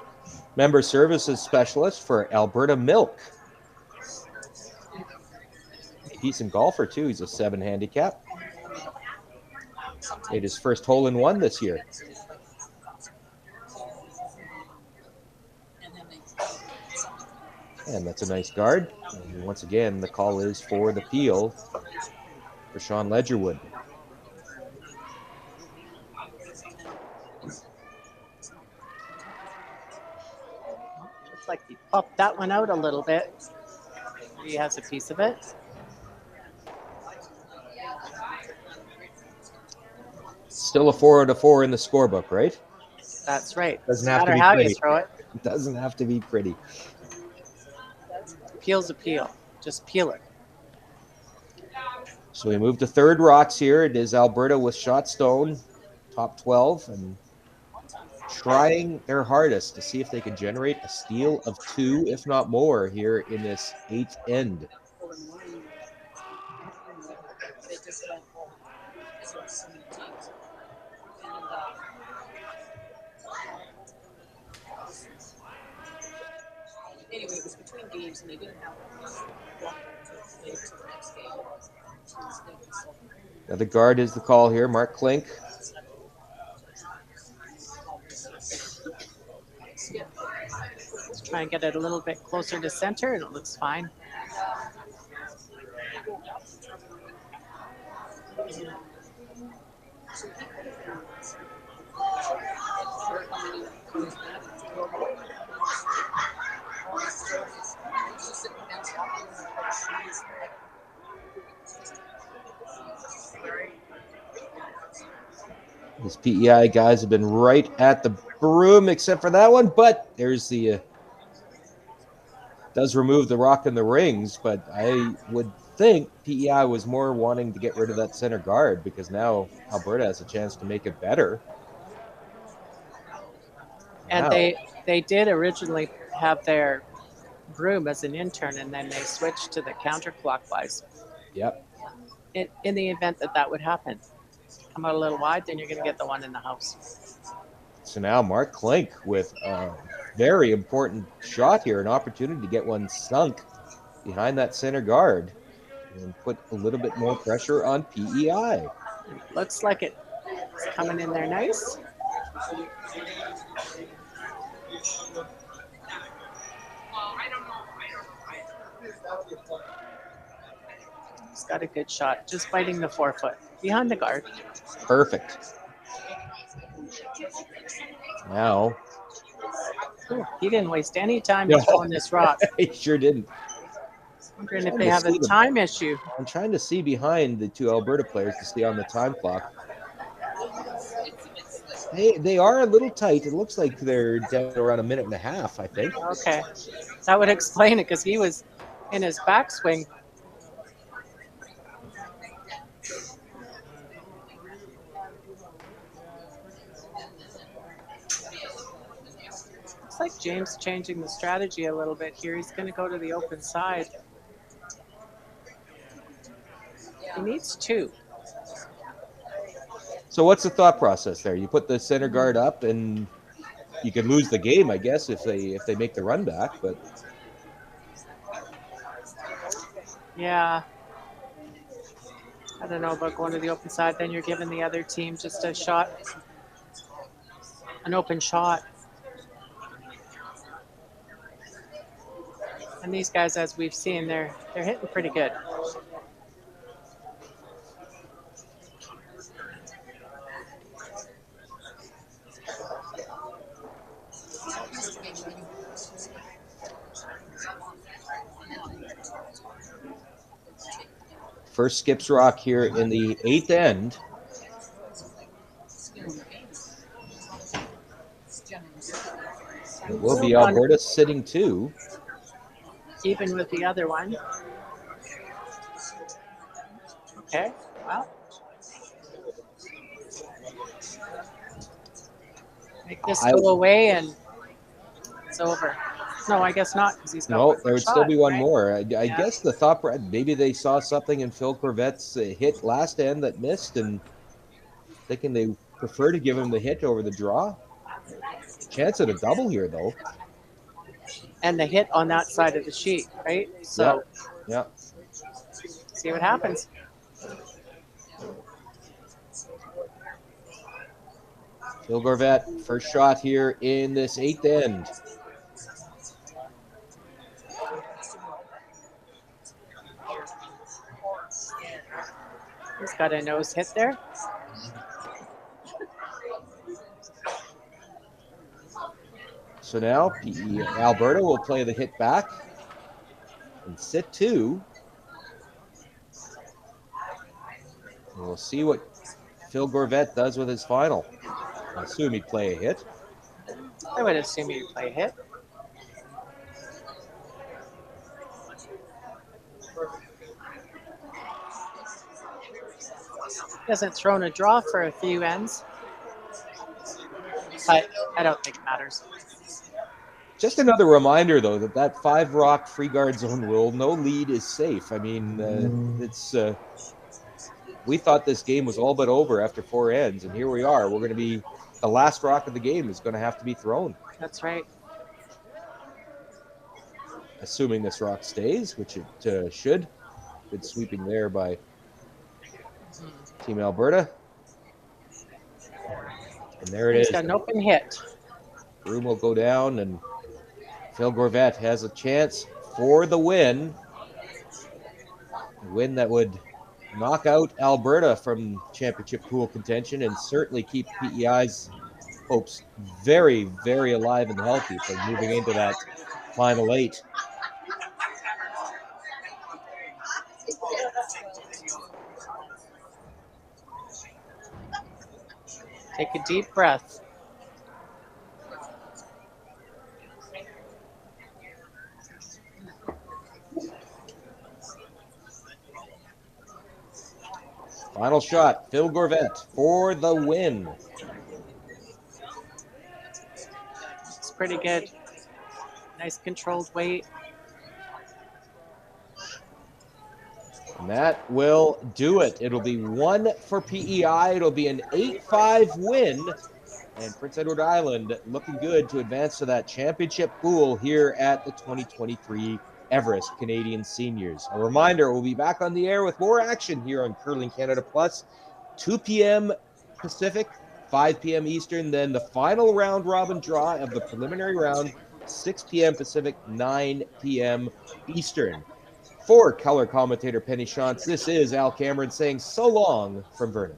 A: member services specialist for Alberta Milk. Decent golfer, too. He's a 7 handicap. Made his first hole-in-one this year. And that's a nice guard. And once again, the call is for the peel for Sean Ledgerwood.
B: Looks like he popped that one out a little bit. He has a piece of it.
A: Still a 4 out of 4 in the scorebook, right?
B: That's right.
A: Doesn't
B: No
A: have to
B: matter
A: be
B: how
A: pretty.
B: you throw it.
A: Doesn't have to be pretty.
B: Peel's a peel. Just peel it.
A: So we move to third rocks here. It is Alberta with Shotstone, top 12, and trying their hardest to see if they can generate a steal of 2, if not more, here in this 8th end.
C: Anyway, it was between games and they didn't have to the next game.
A: Now the guard is the call here, Mark Klink.
B: Let's try and get it a little bit closer to center, and it looks fine.
A: These PEI guys have been right at the broom, except for that one. But there's the does remove the rock in the rings. But I would think PEI was more wanting to get rid of that center guard because now Alberta has a chance to make it better.
B: And
A: Wow.
B: they did originally have their broom as an intern, and then they switched to the counterclockwise.
A: Yep.
B: In the event that would happen, come out a little wide, then you're going to get the one in the house.
A: So now Mark Klink with a very important shot here, an opportunity to get one sunk behind that center guard and put a little bit more pressure on PEI.
B: Looks like it's coming in there nice. He's got a good shot, just biting the forefoot behind the guard.
A: Perfect. Now,
B: Ooh, he didn't waste any time
A: no,
B: throwing this rock.
A: he sure didn't.
B: Wondering if they have a time issue.
A: I'm trying to see behind the two Alberta players to see on the time clock. They are a little tight. It looks like they're down around a minute and a half, I think.
B: Okay, that would explain it because he was in his backswing. Looks like James changing the strategy a little bit here. He's going to go to the open side. He needs two.
A: So what's the thought process there? You put the center guard up, and you could lose the game, I guess, if they make the run back. But
B: Yeah. I don't know about going to the open side. Then you're giving the other team just a shot, an open shot. And these guys, as we've seen, they're hitting pretty good.
A: first skips rock here in the eighth end. It will be Alberta sitting two.
B: Even with the other one. Okay, well. Make this go away and it's over. No, I guess not because he's got
A: no.
B: one
A: There would
B: shot,
A: still be one
B: right?
A: more. I guess the thought, maybe they saw something in Phil Corvette's hit last end that missed, and thinking they prefer to give him the hit over the draw. Chance at a double here, though.
B: And the hit on that side of the sheet, right? So
A: yeah.
B: See what happens.
A: Phil Gorvette, first shot here in this eighth end.
B: He's got a nose hit there.
A: So now Alberta will play the hit back and sit two. And we'll see what Phil Gorvette does with his final. I assume he'd play a hit.
B: I would assume he'd play a hit. He hasn't thrown a draw for a few ends. But I don't think it matters.
A: Just another reminder, though, that five rock free guard zone rule, no lead is safe. I mean, it's we thought this game was all but over after four ends, and here we are. We're going to be the last rock of the game is going to have to be thrown.
B: That's right.
A: Assuming this rock stays, which it should. Good sweeping there by Team Alberta. And there it is.
B: He's got an open hit.
A: Broom will go down, and Phil Gorvette has a chance for the win. A win that would knock out Alberta from championship pool contention and certainly keep PEI's hopes very, very alive and healthy for moving into that final eight.
B: Take a deep breath.
A: Final shot, Phil Gorvette for the win.
B: It's pretty good. Nice controlled weight.
A: And that will do it. It'll be one for PEI. It'll be an 8-5 win And Prince Edward Island looking good to advance to that championship pool here at the 2023 Everest Canadian Seniors. A reminder, we'll be back on the air with more action here on Curling Canada Plus, 2 p.m. Pacific, 5 p.m. Eastern, then the final round robin draw of the preliminary round, 6 p.m. Pacific, 9 p.m. Eastern. For color commentator Penny Shantz, this is Al Cameron saying so long from Vernon.